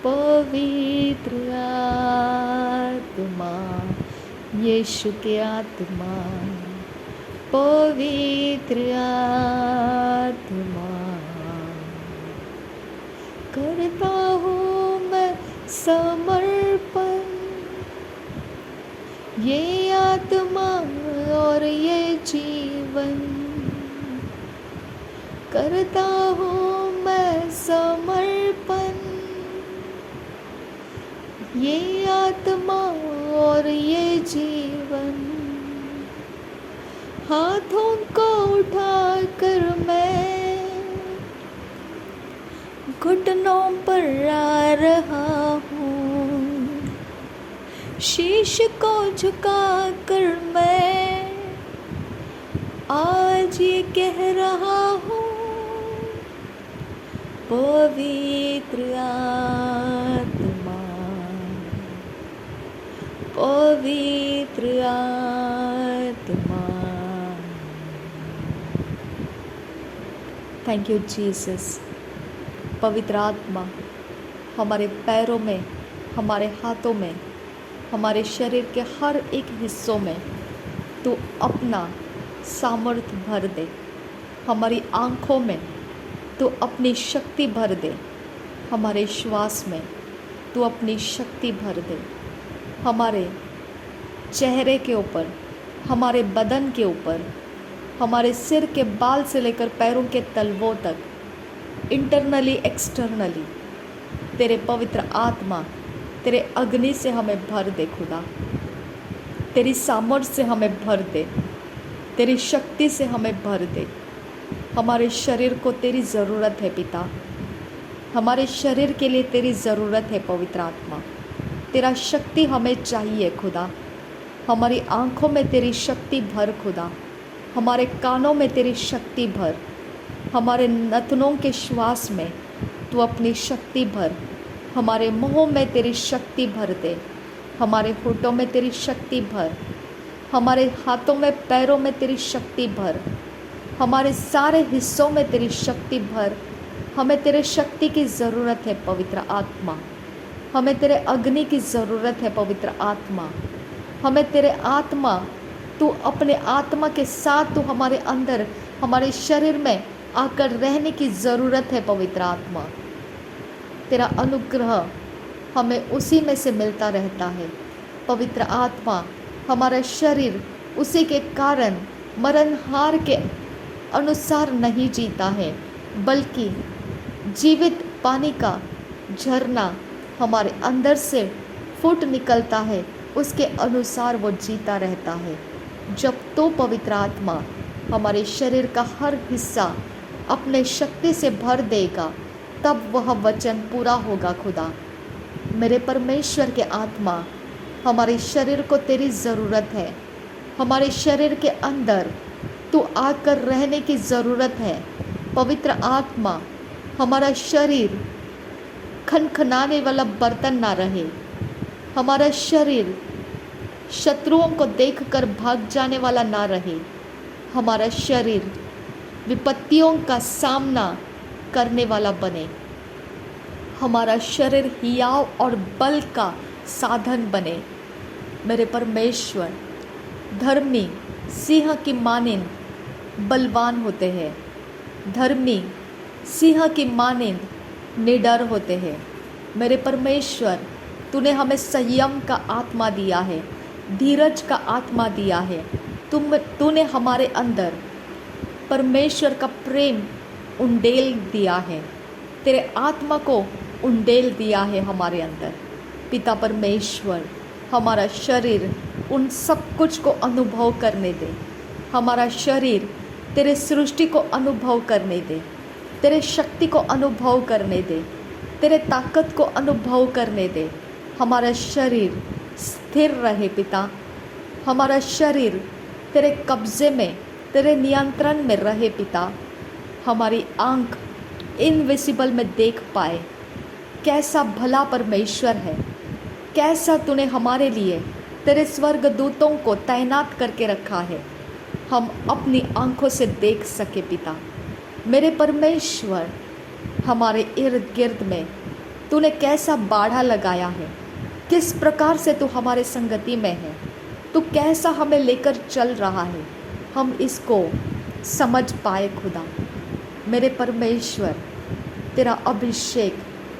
पवित्र आत्मा, यीशु के आत्मा, पवित्र आत्मा, करता हूँ मैं समर्पण, ये आत्मा और ये जीवन, करता हूँ मैं समर्पण, ये आत्मा और ये जीवन, हाथों को उठा कर मैं घुटनों पर आ रहा हूँ, शीश को झुका कर मैं आज ये कह रहा हूँ, पवित्र आत्मा, पवित्र आत्मा। Thank you Jesus. पवित्र आत्मा हमारे पैरों में, हमारे हाथों में, हमारे शरीर के हर एक हिस्सों में तू अपना सामर्थ्य भर दे, हमारी आँखों में तू अपनी शक्ति भर दे, हमारे श्वास में तू अपनी शक्ति भर दे, हमारे चेहरे के ऊपर, हमारे बदन के ऊपर, हमारे सिर के बाल से लेकर पैरों के तलवों तक, इंटरनली एक्सटर्नली तेरे पवित्र आत्मा, तेरे अग्नि से हमें भर दे खुदा, तेरी सामर्थ्य से हमें भर दे, तेरी शक्ति से हमें भर दे। हमारे शरीर को तेरी ज़रूरत है पिता, हमारे शरीर के लिए तेरी ज़रूरत है पवित्र आत्मा, तेरा शक्ति हमें चाहिए खुदा। हमारी आँखों में तेरी शक्ति भर खुदा, हमारे कानों में तेरी शक्ति भर, हमारे नथनों के श्वास में तू अपनी शक्ति भर, हमारे मुँहों में तेरी शक्ति भर दे, हमारे होठों में तेरी शक्ति भर, हमारे हाथों में पैरों में तेरी शक्ति भर, हमारे सारे हिस्सों में तेरी शक्ति भर, हमें तेरे शक्ति की ज़रूरत है पवित्र आत्मा। हमें तेरे अग्नि की ज़रूरत है पवित्र आत्मा। हमें तेरे आत्मा, तू अपने आत्मा के साथ तू हमारे अंदर, हमारे शरीर में आकर रहने की ज़रूरत है पवित्र आत्मा। तेरा अनुग्रह हमें उसी में से मिलता रहता है पवित्र आत्मा। हमारा शरीर उसी के कारण मरणहार के अनुसार नहीं जीता है, बल्कि जीवित पानी का झरना हमारे अंदर से फूट निकलता है, उसके अनुसार वो जीता रहता है। जब तो पवित्र आत्मा हमारे शरीर का हर हिस्सा अपने शक्ति से भर देगा, तब वह वचन पूरा होगा। खुदा मेरे परमेश्वर के आत्मा, हमारे शरीर को तेरी ज़रूरत है। हमारे शरीर के अंदर तू आकर रहने की ज़रूरत है पवित्र आत्मा। हमारा शरीर खनखनाने वाला बर्तन ना रहे। हमारा शरीर शत्रुओं को देखकर भाग जाने वाला ना रहे। हमारा शरीर विपत्तियों का सामना करने वाला बने। हमारा शरीर हियाव और बल का साधन बने। मेरे परमेश्वर, धर्मी सिंह की मानिंद बलवान होते हैं। धर्मी सिंह की मानिंद निडर होते हैं। मेरे परमेश्वर, तूने हमें संयम का आत्मा दिया है, धीरज का आत्मा दिया है। तूने हमारे अंदर परमेश्वर का प्रेम उंडेल दिया है। तेरे आत्मा को उंडेल दिया है हमारे अंदर। पिता परमेश्वर, हमारा शरीर उन सब कुछ को अनुभव करने दे। हमारा शरीर तेरे सृष्टि को अनुभव करने दे, तेरे शक्ति को अनुभव करने दे, तेरे ताकत को अनुभव करने दे। हमारा शरीर स्थिर रहे पिता। हमारा शरीर तेरे कब्जे में, तेरे नियंत्रण में रहे पिता। हमारी आँख इनविजिबल में देख पाए कैसा भला परमेश्वर है, कैसा तूने हमारे लिए तेरे स्वर्गदूतों को तैनात करके रखा है, हम अपनी आँखों से देख सके पिता। मेरे परमेश्वर, हमारे इर्द गिर्द में तूने कैसा बाड़ा लगाया है, किस प्रकार से तू हमारे संगति में है, तू कैसा हमें लेकर चल रहा है, हम इसको समझ पाए खुदा। मेरे परमेश्वर, तेरा अभिषेक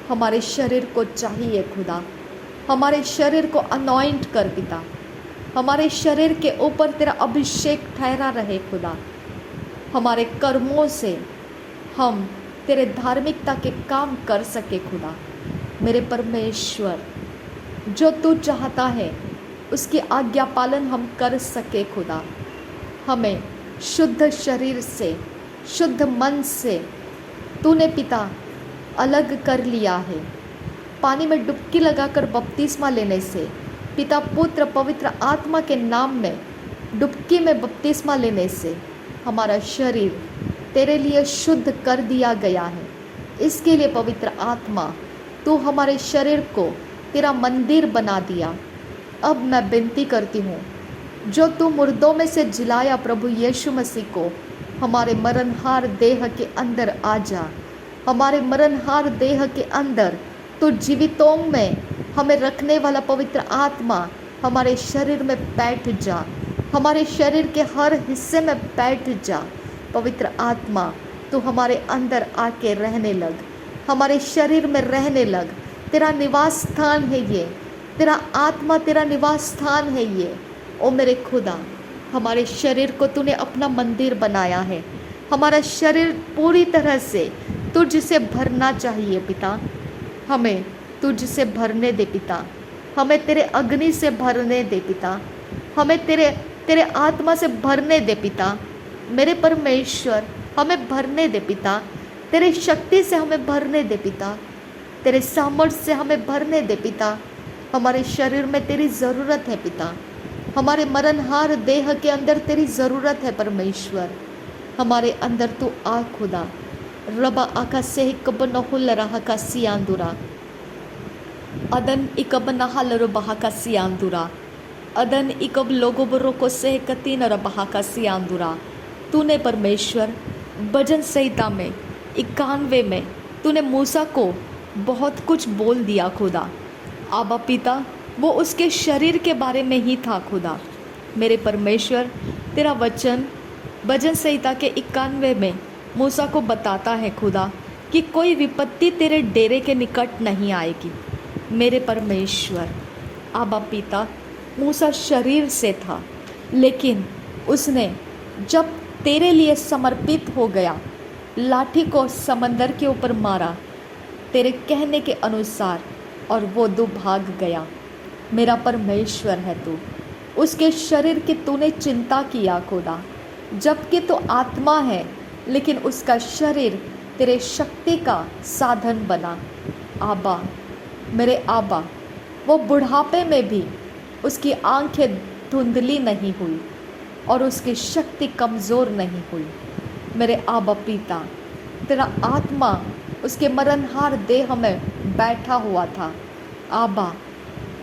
हमारे शरीर को चाहिए खुदा। हमारे शरीर को अनॉइंट कर पिता। हमारे शरीर के ऊपर तेरा अभिषेक ठहरा रहे खुदा। हमारे कर्मों से हम तेरे धार्मिकता के काम कर सके खुदा। मेरे परमेश्वर, जो तू चाहता है उसकी आज्ञा पालन हम कर सके खुदा। हमें शुद्ध शरीर से, शुद्ध मन से तूने पिता अलग कर लिया है। पानी में डुबकी लगाकर बपतिस्मा लेने से, पिता पुत्र पवित्र आत्मा के नाम में डुबकी में बपतिस्मा लेने से हमारा शरीर तेरे लिए शुद्ध कर दिया गया है। इसके लिए पवित्र आत्मा, तू हमारे शरीर को तेरा मंदिर बना दिया। अब मैं विनती करती हूँ, जो तू मुर्दों में से जिलाया प्रभु यीशु मसीह को हमारे मरणहार देह के अंदर आ जा। हमारे मरणहार देह के अंदर तो जीवितों में हमें रखने वाला पवित्र आत्मा हमारे शरीर में बैठ जा। हमारे शरीर के हर हिस्से में बैठ जा। पवित्र आत्मा, तू हमारे अंदर आके रहने लग, हमारे शरीर में रहने लग। तेरा निवास स्थान है ये, तेरा आत्मा तेरा निवास स्थान है ये। ओ मेरे खुदा, हमारे शरीर को तूने अपना मंदिर बनाया है। हमारा शरीर पूरी तरह से तुझसे भरना चाहिए पिता। हमें तुझसे भरने दे पिता। हमें तेरे अग्नि से भरने दे पिता। हमें तेरे आत्मा से भरने दे पिता। मेरे परमेश्वर, हमें भरने दे पिता। तेरे शक्ति से हमें भरने दे पिता। तेरे सामर्थ्य से हमें भरने दे पिता। हमारे शरीर में तेरी ज़रूरत है पिता। हमारे मरणहार देह के अंदर तेरी ज़रूरत है परमेश्वर। हमारे अंदर तू आ खुदा। रबा आका से कब नहुल रहा का सियांदुरा अदन इकब नहाल रबा का सियांदुरा अदन इकब लोगो बरो को से कतीन रबा का सियांदुरा। तूने परमेश्वर भजन संहिता में 91 में तूने मूसा को बहुत कुछ बोल दिया खुदा। आबा पिता, वो उसके शरीर के बारे में ही था खुदा। मेरे परमेश्वर, तेरा वचन भजन संहिता के 91 में मूसा को बताता है खुदा कि कोई विपत्ति तेरे डेरे के निकट नहीं आएगी। मेरे परमेश्वर, आबा पिता, मूसा शरीर से था, लेकिन उसने जब तेरे लिए समर्पित हो गया, लाठी को समंदर के ऊपर मारा तेरे कहने के अनुसार, और वो दुभाग गया। मेरा परमेश्वर है तू, उसके शरीर की तूने चिंता किया खुदा, जबकि तो आत्मा है, लेकिन उसका शरीर तेरे शक्ति का साधन बना। आबा, मेरे आबा, वो बुढ़ापे में भी उसकी आंखें धुंधली नहीं हुई और उसकी शक्ति कमज़ोर नहीं हुई। मेरे आबा पिता, तेरा आत्मा उसके मरणहार देह में बैठा हुआ था। आबा,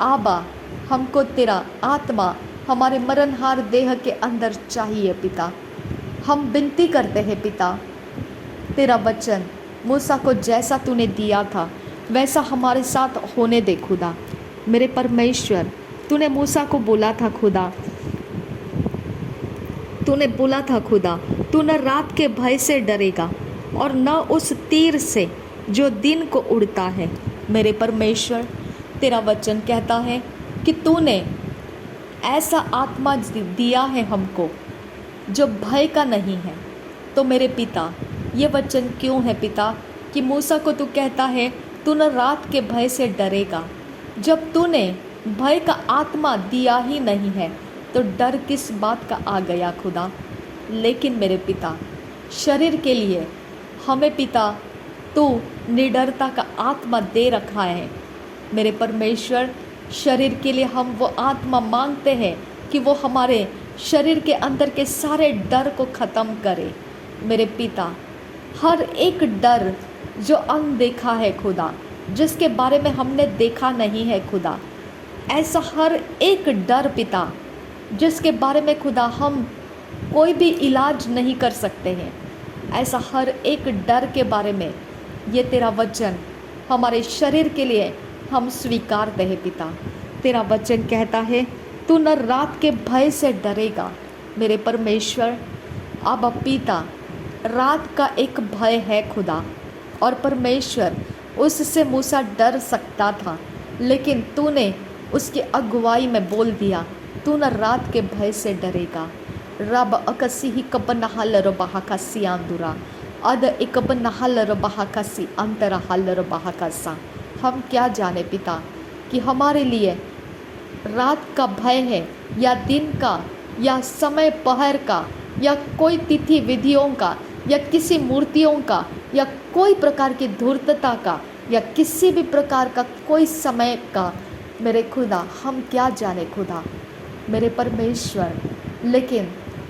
आबा, हमको तेरा आत्मा हमारे मरणहार देह के अंदर चाहिए पिता। हम विनती करते हैं पिता, तेरा वचन मूसा को जैसा तूने दिया था वैसा हमारे साथ होने दे खुदा। मेरे परमेश्वर, तूने मूसा को बोला था खुदा, तूने बोला था खुदा, तू न रात के भय से डरेगा और न उस तीर से जो दिन को उड़ता है। मेरे परमेश्वर, तेरा वचन कहता है कि तूने ऐसा आत्मा दिया है हमको जो भय का नहीं है। तो मेरे पिता, ये वचन क्यों है पिता कि मूसा को तू कहता है तू न रात के भय से डरेगा, जब तूने भय का आत्मा दिया ही नहीं है तो डर किस बात का आ गया खुदा। लेकिन मेरे पिता, शरीर के लिए हमें पिता तू निडरता का आत्मा दे रखा है। मेरे परमेश्वर, शरीर के लिए हम वो आत्मा मांगते हैं कि वो हमारे शरीर के अंदर के सारे डर को ख़त्म करे। मेरे पिता, हर एक डर जो अनदेखा है खुदा, जिसके बारे में हमने देखा नहीं है खुदा, ऐसा हर एक डर पिता जिसके बारे में खुदा हम कोई भी इलाज नहीं कर सकते हैं, ऐसा हर एक डर के बारे में ये तेरा वचन हमारे शरीर के लिए हम स्वीकारते हैं पिता। तेरा वचन कहता है तू न रात के भय से डरेगा। मेरे परमेश्वर, अब पिता, रात का एक भय है खुदा, और परमेश्वर उससे मूसा डर सकता था, लेकिन तूने उसकी अगुवाई में बोल दिया तू न रात के भय से डरेगा। रब अकसी ही कब नहल रबाह का सियांदुरा अद इकब नहल रबाह का सी अंतर हल रबाह का सा। हम क्या जाने पिता कि हमारे लिए रात का भय है या दिन का या समय पहर का या कोई तिथि विधियों का या किसी मूर्तियों का या कोई प्रकार की धूर्तता का या किसी भी प्रकार का कोई समय का। मेरे खुदा, हम क्या जाने खुदा, मेरे परमेश्वर, लेकिन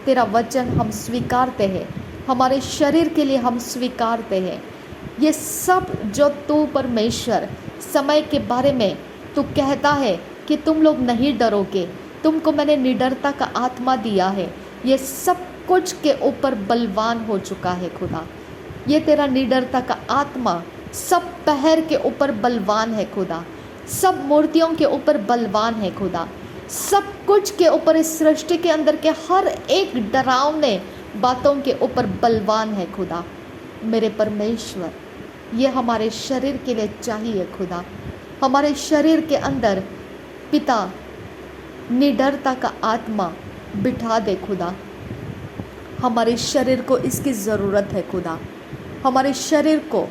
तेरा वचन हम स्वीकारते हैं, हमारे शरीर के लिए हम स्वीकारते हैं। ये सब जो तू परमेश्वर समय के बारे में तू कहता है कि तुम लोग नहीं डरोगे, तुमको मैंने निडरता का आत्मा दिया है, ये सब कुछ के ऊपर बलवान हो चुका है खुदा। ये तेरा निडरता का आत्मा सब पहर के ऊपर बलवान है खुदा, सब मूर्तियों के ऊपर बलवान है खुदा, सब कुछ के ऊपर, इस सृष्टि के अंदर के हर एक डरावने बातों के ऊपर बलवान है खुदा। मेरे परमेश्वर, ये हमारे शरीर के लिए चाहिए खुदा। हमारे शरीर के अंदर पिता निडरता का आत्मा बिठा दे खुदा। हमारे शरीर को इसकी ज़रूरत है खुदा। हमारे शरीर को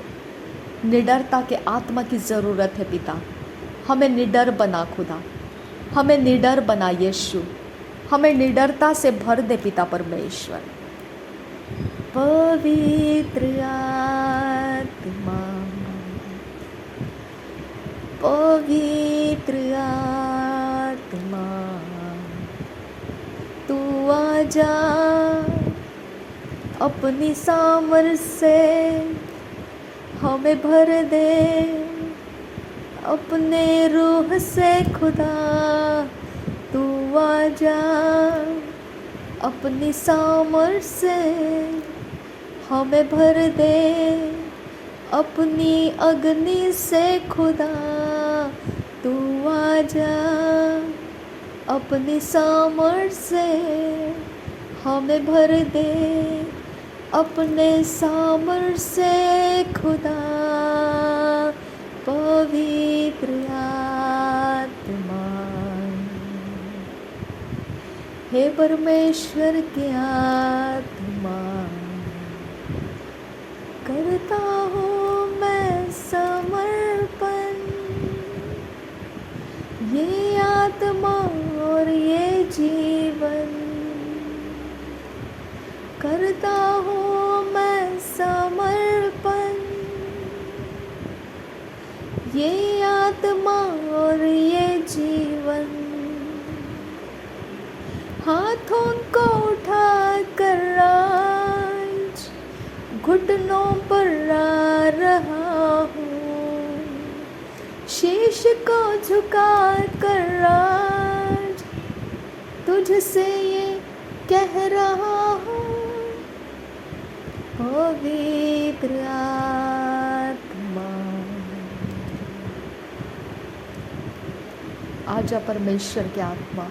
निडरता के आत्मा की ज़रूरत है पिता। हमें निडर बना खुदा, हमें निडर बना यीशु, हमें निडरता से भर दे पिता परमेश्वर। पवित्र आत्मा, पवित्र आत्मा, तू आजा अपनी सामर्थ से हमें भर दे, अपने रूह से खुदा तू आजा अपनी सामर्थ से हमें भर दे, अपनी अग्नि से खुदा तू आजा, अपनी सामर्थ से हमें भर दे, अपने सामर्थ से खुदा पवित्र आत्मा। हे परमेश्वर की आत्मा, करता हूँ मैं समर्पण, ये आत्मा और ये जीवन, करता हूँ मैं समर्पण, ये आत्मा और ये जीवन। हाथों को उठा कर आज घुटनों पर आ रहा हूँ, शीश को झुका कर आज तुझसे ये कह रहा हूँ, पवित्र आत्मा। आजा परमेश्वर की आत्मा,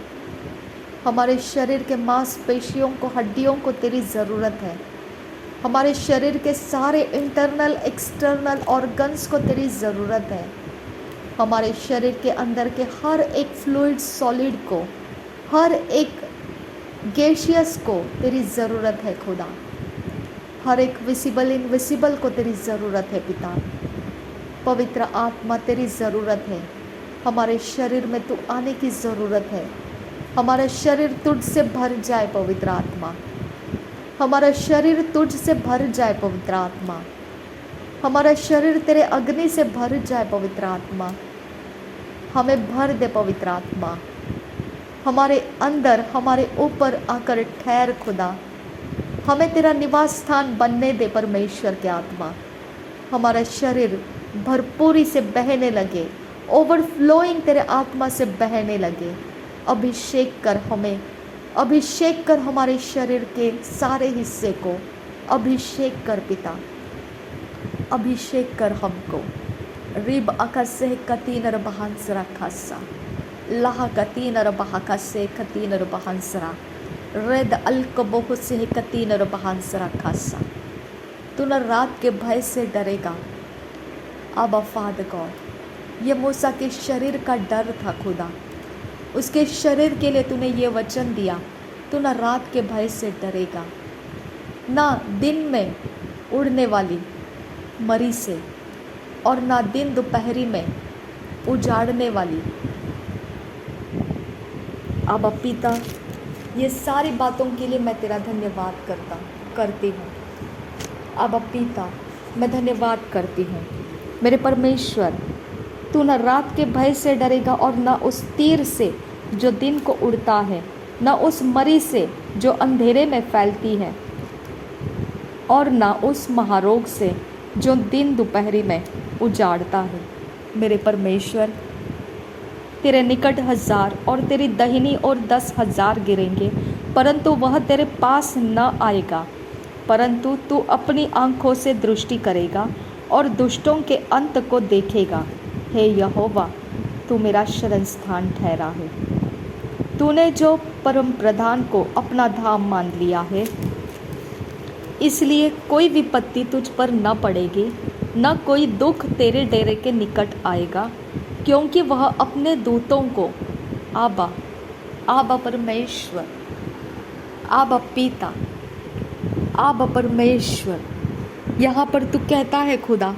हमारे शरीर के मांसपेशियों को, हड्डियों को तेरी ज़रूरत है। हमारे शरीर के सारे इंटरनल एक्सटर्नल ऑर्गन्स को तेरी ज़रूरत है। हमारे शरीर के अंदर के हर एक फ्लूइड सॉलिड को, हर एक गैसियस को तेरी ज़रूरत है खुदा। हर एक विजिबल इनविजिबल को तेरी ज़रूरत है पिता। पवित्र आत्मा तेरी ज़रूरत है। हमारे शरीर में तू आने की ज़रूरत है। हमारा शरीर तुझ से भर जाए पवित्र आत्मा। हमारा शरीर तुझ से भर जाए पवित्र आत्मा। हमारा शरीर तेरे अग्नि से भर जाए पवित्र आत्मा। हमें भर दे पवित्र आत्मा। हमारे अंदर, हमारे ऊपर आकर ठहर खुदा। हमें तेरा निवास स्थान बनने दे परमेश्वर के आत्मा। हमारा शरीर भरपूरी से बहने लगे, ओवरफ्लोइंग तेरे आत्मा से बहने लगे। अभिषेक कर हमें, अभिषेक कर हमारे शरीर के सारे हिस्से को, अभिषेक कर पिता, अभिषेक कर हमको। रिब अकसे कतीनर बहंसरा खासा लाह कतीनर बहकसे कतीनर बहंसरा रेद अलकबोह से कतीनर बहंसरा खासा। तू न रात के भय से डरेगा। अब फादर गॉड, ये मूसा के शरीर का डर था खुदा। उसके शरीर के लिए तूने ये वचन दिया, तू न रात के भय से डरेगा, ना दिन में उड़ने वाली मरी से, और ना दिन दोपहरी में उजाड़ने वाली। अब पिता, ये सारी बातों के लिए मैं तेरा धन्यवाद करती हूँ। अब पिता, मैं धन्यवाद करती हूँ मेरे परमेश्वर। तू न रात के भय से डरेगा, और न उस तीर से जो दिन को उड़ता है, न उस मरी से जो अंधेरे में फैलती है, और न उस महारोग से जो दिन दोपहरी में उजाड़ता है। मेरे परमेश्वर, तेरे निकट 1000 और तेरी दाहिनी ओर 10,000 गिरेंगे, परंतु वह तेरे पास न आएगा। परंतु तू अपनी आँखों से दृष्टि करेगा और दुष्टों के अंत को देखेगा। हे यहोवा, तू मेरा शरण स्थान ठहरा है। तूने जो परम प्रधान को अपना धाम मान लिया है, इसलिए कोई विपत्ति तुझ पर न पड़ेगी, न कोई दुख तेरे डेरे के निकट आएगा, क्योंकि वह अपने दूतों को आबा परमेश्वर, आबा पिता, आबा परमेश्वर, यहाँ पर तू कहता है खुदा,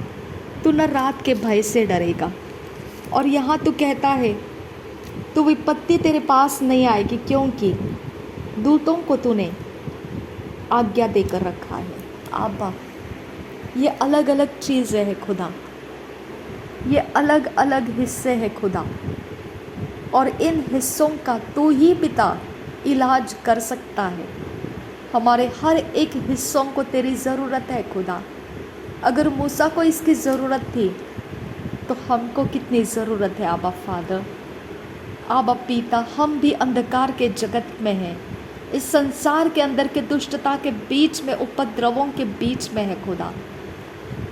तू न रात के भय से डरेगा। और यहाँ तू कहता है तू विपत्ति तेरे पास नहीं आएगी, क्योंकि दूतों को तूने आज्ञा देकर रखा है। आबा, ये अलग अलग चीज़ें हैं खुदा, ये अलग अलग हिस्से हैं खुदा, और इन हिस्सों का तू ही पिता इलाज कर सकता है। हमारे हर एक हिस्सों को तेरी ज़रूरत है खुदा। अगर मूसा को इसकी ज़रूरत थी, तो हमको कितनी ज़रूरत है आबा फादर। आबा पिता, हम भी अंधकार के जगत में हैं, इस संसार के अंदर के दुष्टता के बीच में, उपद्रवों के बीच में है खुदा।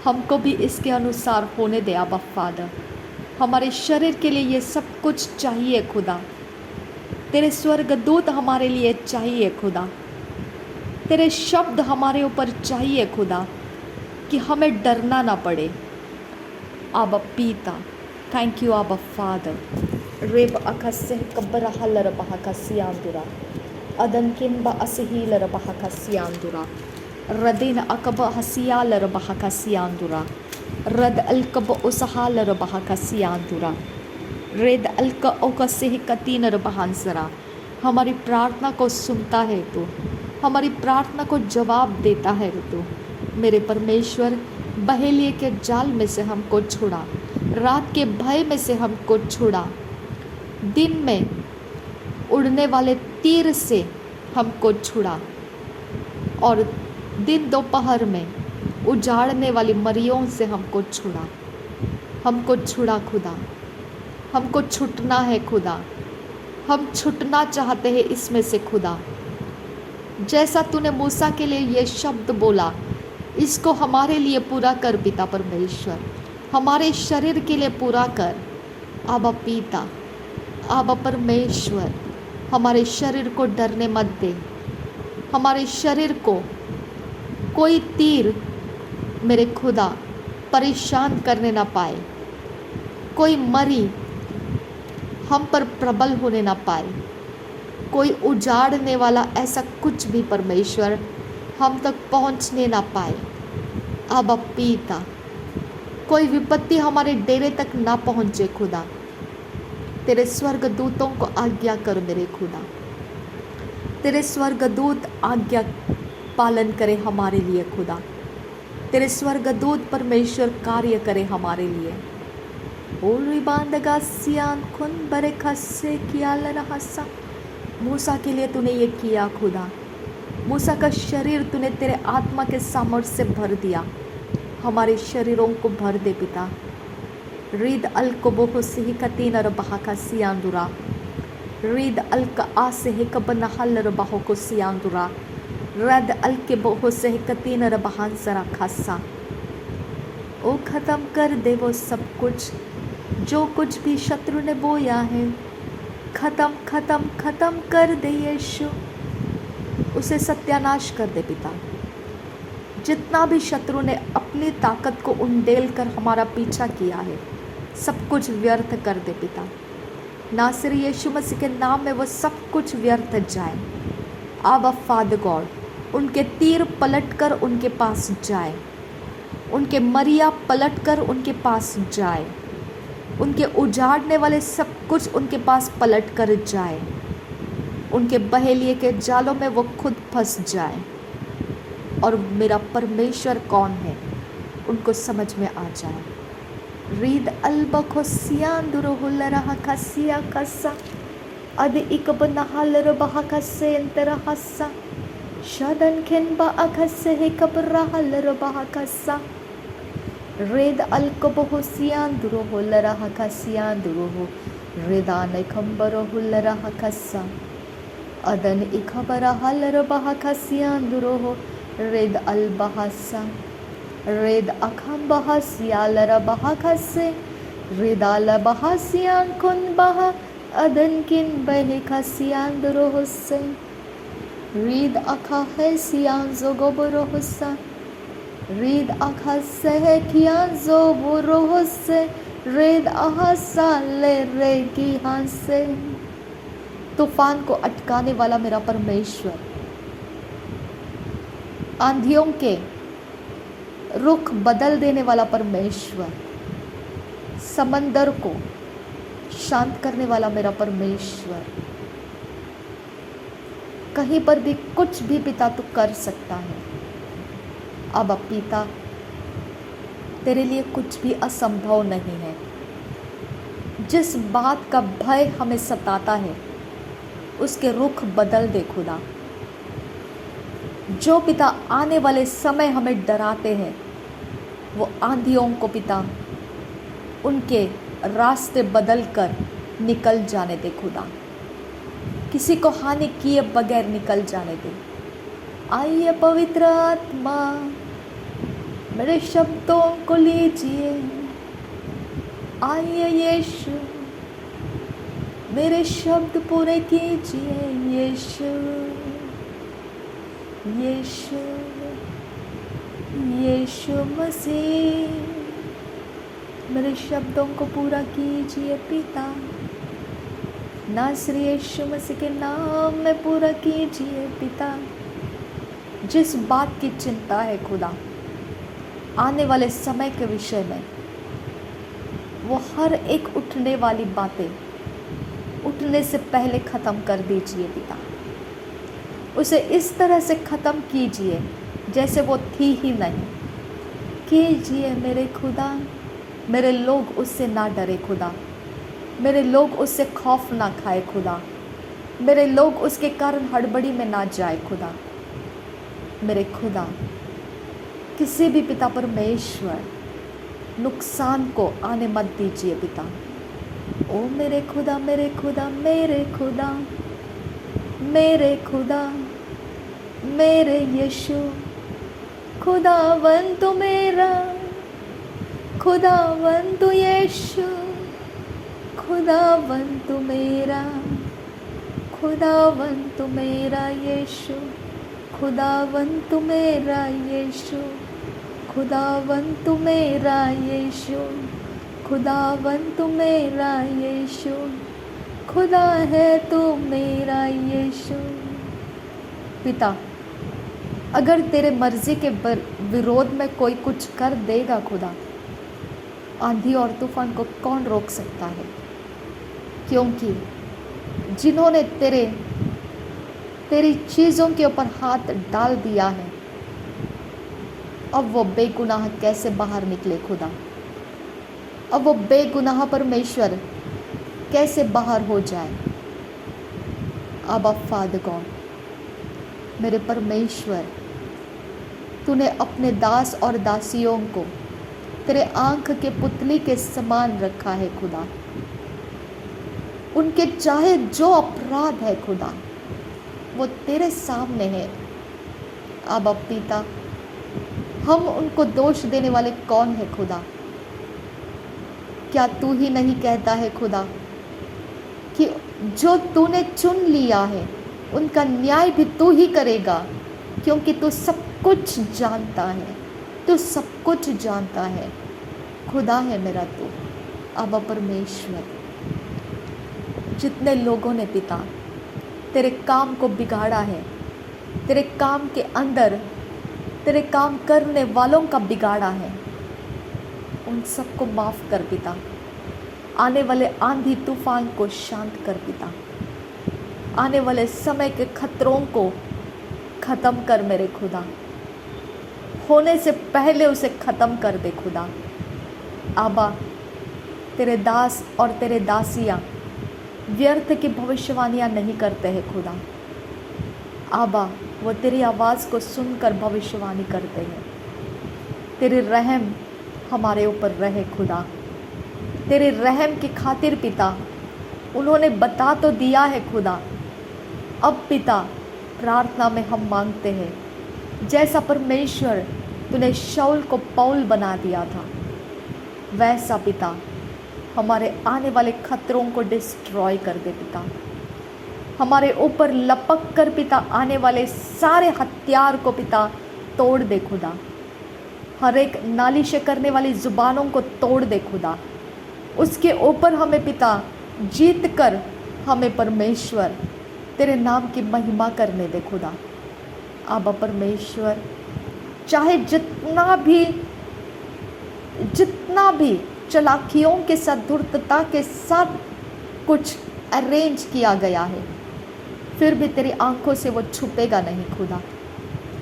हमको भी इसके अनुसार होने दे आबा फादर। हमारे शरीर के लिए ये सब कुछ चाहिए खुदा। तेरे स्वर्गदूत हमारे लिए चाहिए खुदा। तेरे शब्द हमारे ऊपर चाहिए खुदा कि हमें डरना ना पड़े आबा पिता। थैंक यू आबा फादर। रेब अखसे कब्बरा हलर बहा कसियांदुरा अदनकिन बा असहीलर बहा कसियांदुरा रदिन अकब हसियालर बहा कसियांदुरा रद अलकब उसहालर बहा कसियांदुरा रेद अलक ओकसे कतीनर बहांसरा। हमारी प्रार्थना को सुनता है तू, हमारी प्रार्थना को जवाब देता है तू। मेरे परमेश्वर, बहेलिए के जाल में से हमको छुड़ा, रात के भय में से हमको छुड़ा, दिन में उड़ने वाले तीर से हमको छुड़ा और दिन दोपहर में उजाड़ने वाली मरियों से हमको छुड़ा। हमको छुड़ा खुदा, हमको छूटना है खुदा। हम छूटना चाहते हैं इसमें से खुदा। जैसा तूने मूसा के लिए ये शब्द बोला, इसको हमारे लिए पूरा कर पिता परमेश्वर। हमारे शरीर के लिए पूरा कर आबा पिता, आबा परमेश्वर। हमारे शरीर को डरने मत दे। हमारे शरीर को कोई तीर मेरे खुदा परेशान करने ना पाए, कोई मरी हम पर प्रबल होने ना पाए, कोई उजाड़ने वाला ऐसा कुछ भी परमेश्वर हम तक पहुंचने ना पाए आबा पिता। कोई विपत्ति हमारे डेरे तक ना पहुंचे खुदा। तेरे स्वर्गदूतों को आज्ञा कर मेरे खुदा। तेरे स्वर्गदूत आज्ञा पालन करे हमारे लिए खुदा। तेरे स्वर्गदूत परमेश्वर कार्य करे हमारे लिए। मूसा के लिए तूने ये किया खुदा। मूसा का शरीर तूने तेरे आत्मा के सामर्थ्य से भर दिया। हमारे शरीरों को भर दे पिता। रीद अल को बोहो से ही कतीन और बहा का सियांदुरा रीद अल का आ से ही कब नहल और बहो को सियांदुरा रद अल के बोहो से ही कतीन और बहान सरा खासा। ओ ख़त्म कर दे वो सब कुछ जो कुछ भी शत्रु ने बोया है। ख़त्म ख़त्म ख़त्म कर दे यीशु। उसे सत्यानाश कर दे पिता। जितना भी शत्रु ने अपनी ताकत को उंडेल कर हमारा पीछा किया है, सब कुछ व्यर्थ कर दे पिता। नासरी यीशु मसीह के नाम में वो सब कुछ व्यर्थ जाए आबा फादर गॉड। उनके तीर पलट कर उनके पास जाए, उनके मरिया पलट कर उनके पास जाए, उनके उजाड़ने वाले सब कुछ उनके पास पलट कर जाए, उनके बहेलिए के जालों में वो खुद फंस जाए और मेरा परमेश्वर कौन है उनको समझ में आ जाए। रीद अलबखो सियांदुरुहुल रहा खसिया कसा अद इकब नहल बहा खसे अंतरा हसा शदन खेन बा अखसे हे कबरा हल बहा खसा रेद अलकबहो सियांदुरुहुल रहा खसियांदुरुहु रेदान खंबरुहुल रहा खसा अदन इखबरा हल बहा खसियांदुरुहु रेद अल बहासा रेद अखम बहासियालरा बहा खसे रेदाल बहासियान खुन बहा अदन किन बहे खसियांदुरुहुसे रेद अखा है सियान जोगोबरुहुसा रेद अखा से है कियान जोबुरुहुसे रेद अहासा ले रे की हांसे। तूफान को अटकाने वाला मेरा परमेश्वर, आंधियों के रुख बदल देने वाला परमेश्वर, समंदर को शांत करने वाला मेरा परमेश्वर, कहीं पर भी कुछ भी पिता तू कर सकता है। अब पिता तेरे लिए कुछ भी असंभव नहीं है। जिस बात का भय हमें सताता है उसके रुख बदल दे खुदा। जो पिता आने वाले समय हमें डराते हैं वो आंधियों को पिता उनके रास्ते बदल कर निकल जाने दे खुदा। किसी को हानि किए बगैर निकल जाने दे। आइए पवित्र आत्मा, मेरे शब्दों को लीजिए, आइए यीशु, मेरे शब्द पूरे कीजिए यीशु, यीशु, यीशु मसीह, मेरे शब्दों को पूरा कीजिए पिता, नासरी यीशु मसीह के नाम में पूरा कीजिए पिता। जिस बात की चिंता है खुदा आने वाले समय के विषय में, वो हर एक उठने वाली बातें उठने से पहले ख़त्म कर दीजिए पिता। उसे इस तरह से ख़त्म कीजिए जैसे वो थी ही नहीं। कीजिए मेरे खुदा, मेरे लोग उससे ना डरे खुदा, मेरे लोग उससे खौफ ना खाए खुदा, मेरे लोग उसके कारण हड़बड़ी में ना जाए खुदा। मेरे खुदा किसी भी पिता परमेश्वर नुकसान को आने मत दीजिए पिता। ओ मेरे खुदा, मेरे खुदा, मेरे खुदा, मेरे खुदा, मेरे यीशु, खुदावन तू मेरा, खुदावन तू यीशु, खुदावन तू मेरा, खुदावन तू मेरा यीशु, खुदावन तू मेरा यीशु, खुदावन तू मेरा यीशु, खुदावन तू मेरा यीशु, खुदा है तू मेरा यीशु। पिता, अगर तेरे मर्जी के विरोध में कोई कुछ कर देगा खुदा, आंधी और तूफान को कौन रोक सकता है? क्योंकि जिन्होंने तेरी चीज़ों के ऊपर हाथ डाल दिया है, अब वो बेगुनाह कैसे बाहर निकले खुदा? अब वो बेगुनाह परमेश्वर कैसे बाहर हो जाए? अब फादर गॉड, मेरे परमेश्वर, तूने अपने दास और दासियों को तेरे आंख के पुतली के समान रखा है खुदा। उनके चाहे जो अपराध है खुदा, वो तेरे सामने है। अब पिता, हम उनको दोष देने वाले कौन है खुदा? क्या तू ही नहीं कहता है खुदा कि जो तूने चुन लिया है उनका न्याय भी तू ही करेगा, क्योंकि तू सब कुछ जानता है, तू सब कुछ जानता है। खुदा है मेरा तू। अब परमेश्वर, जितने लोगों ने पिता तेरे काम को बिगाड़ा है, तेरे काम के अंदर तेरे काम करने वालों का बिगाड़ा है, उन सबको माफ़ कर पिता। आने वाले आंधी तूफान को शांत कर पिता। आने वाले समय के खतरों को ख़त्म कर मेरे खुदा। होने से पहले उसे ख़त्म कर दे खुदा। आबा, तेरे दास और तेरे दासियाँ व्यर्थ की भविष्यवाणियाँ नहीं करते हैं खुदा। आबा, वो तेरी आवाज़ को सुनकर भविष्यवाणी करते हैं। तेरे रहम हमारे ऊपर रहे खुदा। तेरे रहम की खातिर पिता, उन्होंने बता तो दिया है खुदा। अब पिता, प्रार्थना में हम मांगते हैं, जैसा परमेश्वर तूने शाऊल को पौल बना दिया था, वैसा पिता हमारे आने वाले खतरों को डिस्ट्रॉय कर दे पिता। हमारे ऊपर लपक कर पिता आने वाले सारे हथियार को पिता तोड़ दे खुदा। हर एक नालिश करने वाली ज़ुबानों को तोड़ दे खुदा। उसके ऊपर हमें पिता जीत कर हमें परमेश्वर तेरे नाम की महिमा करने दे खुदा। आबा परमेश्वर, चाहे जितना भी चालाकियों के साथ, धूर्तता के साथ कुछ अरेंज किया गया है, फिर भी तेरी आंखों से वो छुपेगा नहीं खुदा।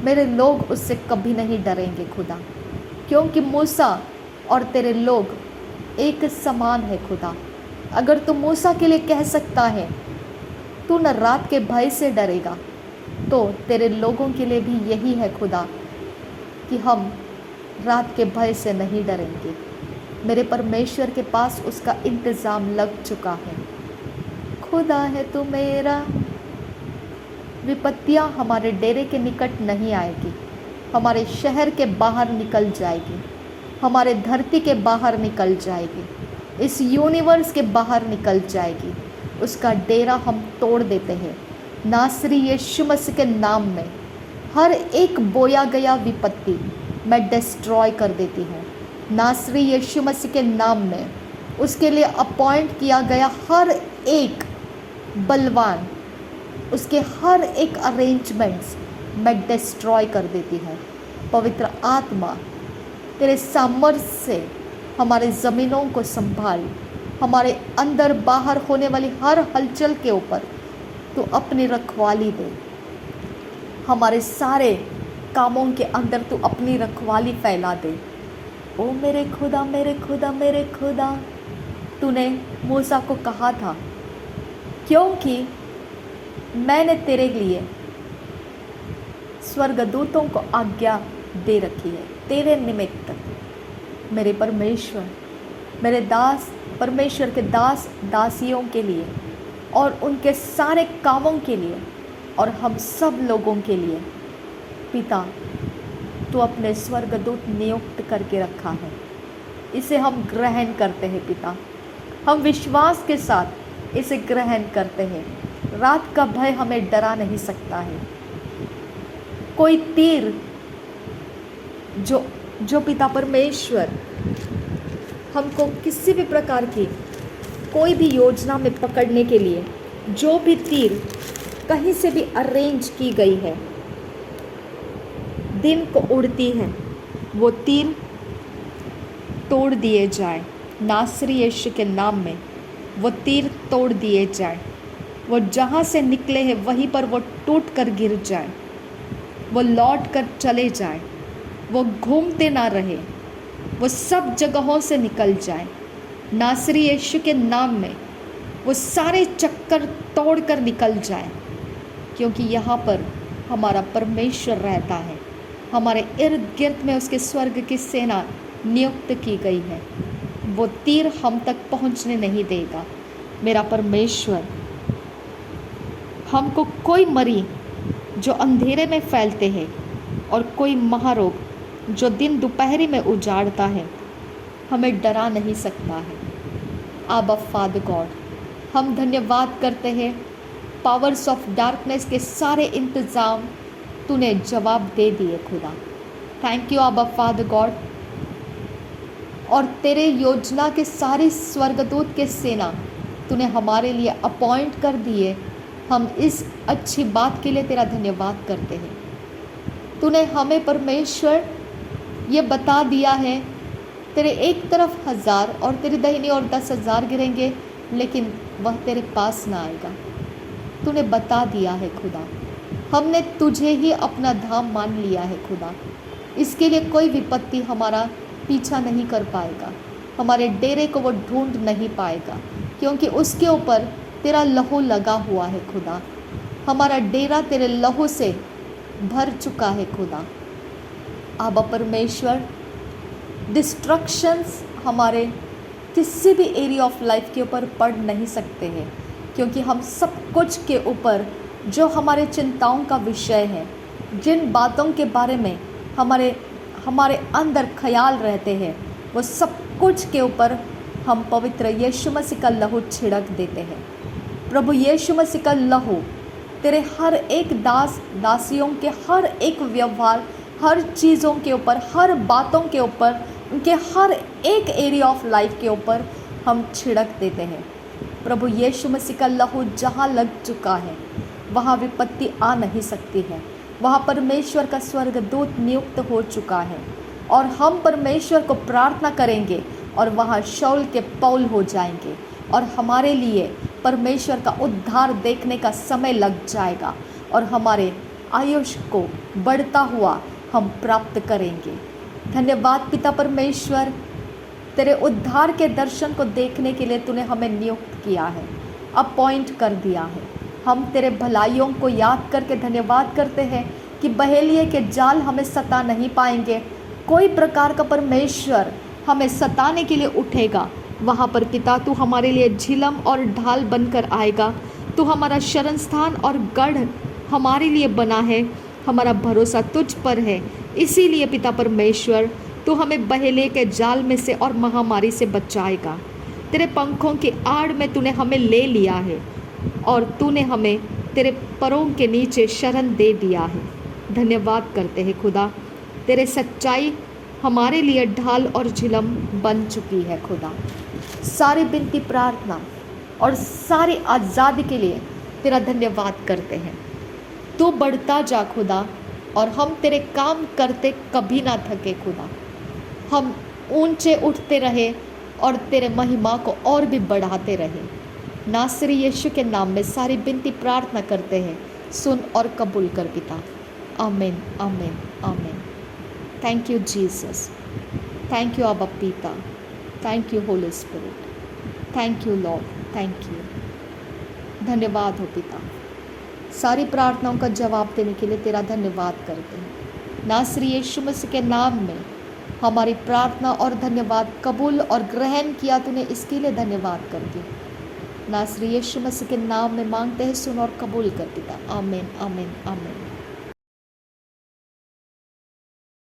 मेरे लोग उससे कभी नहीं डरेंगे खुदा, क्योंकि मूसा और तेरे लोग एक समान है खुदा। अगर तू मूसा के लिए कह सकता है तू न रात के भय से डरेगा, तो तेरे लोगों के लिए भी यही है खुदा कि हम रात के भय से नहीं डरेंगे। मेरे परमेश्वर के पास उसका इंतज़ाम लग चुका है। खुदा है तू मेरा। विपत्तियाँ हमारे डेरे के निकट नहीं आएगी, हमारे शहर के बाहर निकल जाएगी, हमारे धरती के बाहर निकल जाएगी, इस यूनिवर्स के बाहर निकल जाएगी। उसका डेरा हम तोड़ देते हैं नासरी यीशु मसीह के नाम में। हर एक बोया गया विपत्ति मैं डिस्ट्रॉय कर देती हूँ नासरी यीशु मसीह के नाम में। उसके लिए अपॉइंट किया गया हर एक बलवान, उसके हर एक अरेंजमेंट्स मैं डिस्ट्रॉय कर देती हूँ। पवित्र आत्मा तेरे सामर्थ्य से हमारे ज़मीनों को संभाल, हमारे अंदर बाहर होने वाली हर हलचल के ऊपर तू अपनी रखवाली दे। हमारे सारे कामों के अंदर तू अपनी रखवाली फैला दे। ओ मेरे खुदा मेरे खुदा मेरे खुदा, तूने मूसा को कहा था क्योंकि मैंने तेरे लिए स्वर्गदूतों को आज्ञा दे रखी है तेरे निमित्त। मेरे परमेश्वर, मेरे दास परमेश्वर के दास दासियों के लिए और उनके सारे कामों के लिए और हम सब लोगों के लिए पिता तू अपने स्वर्गदूत नियुक्त करके रखा है। इसे हम ग्रहण करते हैं पिता, हम विश्वास के साथ इसे ग्रहण करते हैं। रात का भय हमें डरा नहीं सकता है। कोई तीर जो पिता परमेश्वर हमको किसी भी प्रकार की कोई भी योजना में पकड़ने के लिए जो भी तीर कहीं से भी अरेंज की गई है, दिन को उड़ती है, वो तीर तोड़ दिए जाए नासरी यीशु के नाम में। वो तीर तोड़ दिए जाए, वो जहाँ से निकले हैं वहीं पर वो टूट कर गिर जाए, वो लौट कर चले जाए, वो घूमते ना रहे, वो सब जगहों से निकल जाए नासरी यीशु के नाम में। वो सारे चक्कर तोड़ कर निकल जाए, क्योंकि यहाँ पर हमारा परमेश्वर रहता है। हमारे इर्द गिर्द में उसके स्वर्ग की सेना नियुक्त की गई है। वो तीर हम तक पहुँचने नहीं देगा। मेरा परमेश्वर, हमको कोई मरी जो अंधेरे में फैलते हैं और कोई महारोग जो दिन दोपहरी में उजाड़ता है, हमें डरा नहीं सकता है। आबा फादर गॉड, हम धन्यवाद करते हैं। पावर्स ऑफ डार्कनेस के सारे इंतज़ाम तूने जवाब दे दिए खुदा। थैंक यू आबा फादर गॉड। और तेरे योजना के सारे स्वर्गदूत के सेना तूने हमारे लिए अपॉइंट कर दिए। हम इस अच्छी बात के लिए तेरा धन्यवाद करते हैं। तूने हमें परमेश्वर ये बता दिया है, तेरे एक तरफ 1000 और तेरी दाहिनी ओर 10,000 गिरेंगे, लेकिन वह तेरे पास ना आएगा। तूने बता दिया है खुदा। हमने तुझे ही अपना धाम मान लिया है खुदा। इसके लिए कोई विपत्ति हमारा पीछा नहीं कर पाएगा, हमारे डेरे को वो ढूंढ नहीं पाएगा, क्योंकि उसके ऊपर तेरा लहू लगा हुआ है खुदा। हमारा डेरा तेरे लहू से भर चुका है खुदा। आबा परमेश्वर, डिस्ट्रक्शंस हमारे किसी भी एरिया ऑफ लाइफ के ऊपर पड़ नहीं सकते हैं, क्योंकि हम सब कुछ के ऊपर जो हमारे चिंताओं का विषय है, जिन बातों के बारे में हमारे अंदर ख्याल रहते हैं, वो सब कुछ के ऊपर हम पवित्र यीशु मसीह का लहू छिड़क देते हैं। प्रभु यीशु मसीह का लहू तेरे हर एक दास दासियों के हर एक व्यवहार, हर चीज़ों के ऊपर, हर बातों के ऊपर, उनके हर एक एरिया ऑफ लाइफ के ऊपर हम छिड़क देते हैं। प्रभु यीशु मसीह का लहू जहाँ लग चुका है वहाँ विपत्ति आ नहीं सकती है। वहाँ परमेश्वर का स्वर्गदूत नियुक्त हो चुका है और हम परमेश्वर को प्रार्थना करेंगे और वहाँ शाऊल के पौल हो जाएंगे और हमारे लिए परमेश्वर का उद्धार देखने का समय लग जाएगा और हमारे आयुष्य को बढ़ता हुआ हम प्राप्त करेंगे। धन्यवाद पिता परमेश्वर, तेरे उद्धार के दर्शन को देखने के लिए तूने हमें नियुक्त किया है, अपॉइंट कर दिया है। हम तेरे भलाइयों को याद करके धन्यवाद करते हैं कि बहेलिए के जाल हमें सता नहीं पाएंगे। कोई प्रकार का परमेश्वर हमें सताने के लिए उठेगा, वहाँ पर पिता तू हमारे लिए झिलम और ढाल बनकर आएगा। तू हमारा शरण स्थान और गढ़ हमारे लिए बना है। हमारा भरोसा तुझ पर है, इसीलिए पिता परमेश्वर, तू हमें बहेले के जाल में से और महामारी से बचाएगा। तेरे पंखों की आड़ में तूने हमें ले लिया है और तूने हमें तेरे परों के नीचे शरण दे दिया है। धन्यवाद करते हैं खुदा, तेरे सच्चाई हमारे लिए ढाल और झिलम बन चुकी है खुदा। सारी विनती, प्रार्थना और सारी आज़ादी के लिए तेरा धन्यवाद करते हैं। तू बढ़ता जा खुदा, और हम तेरे काम करते कभी ना थके खुदा। हम ऊंचे उठते रहे और तेरे महिमा को और भी बढ़ाते रहे। नासरी यीशु के नाम में सारी विनती प्रार्थना करते हैं, सुन और कबूल कर पिता। आमीन, आमीन, आमीन। Thank you Jesus, thank you अब्बा पिता, thank you Holi spirit, thank you Lord, thank you. धन्यवाद हो पिता, सारी प्रार्थनाओं का जवाब देने के लिए तेरा धन्यवाद करते हैं। नासरी यीशु मसीह के नाम में हमारी प्रार्थना और धन्यवाद कबूल और ग्रहण किया तूने, इसके लिए धन्यवाद करती हूँ। नासरी यीशु मसीह के नाम में मांगते हैं, सुन और कबूल कर पिता। आमीन, आमीन, आमीन।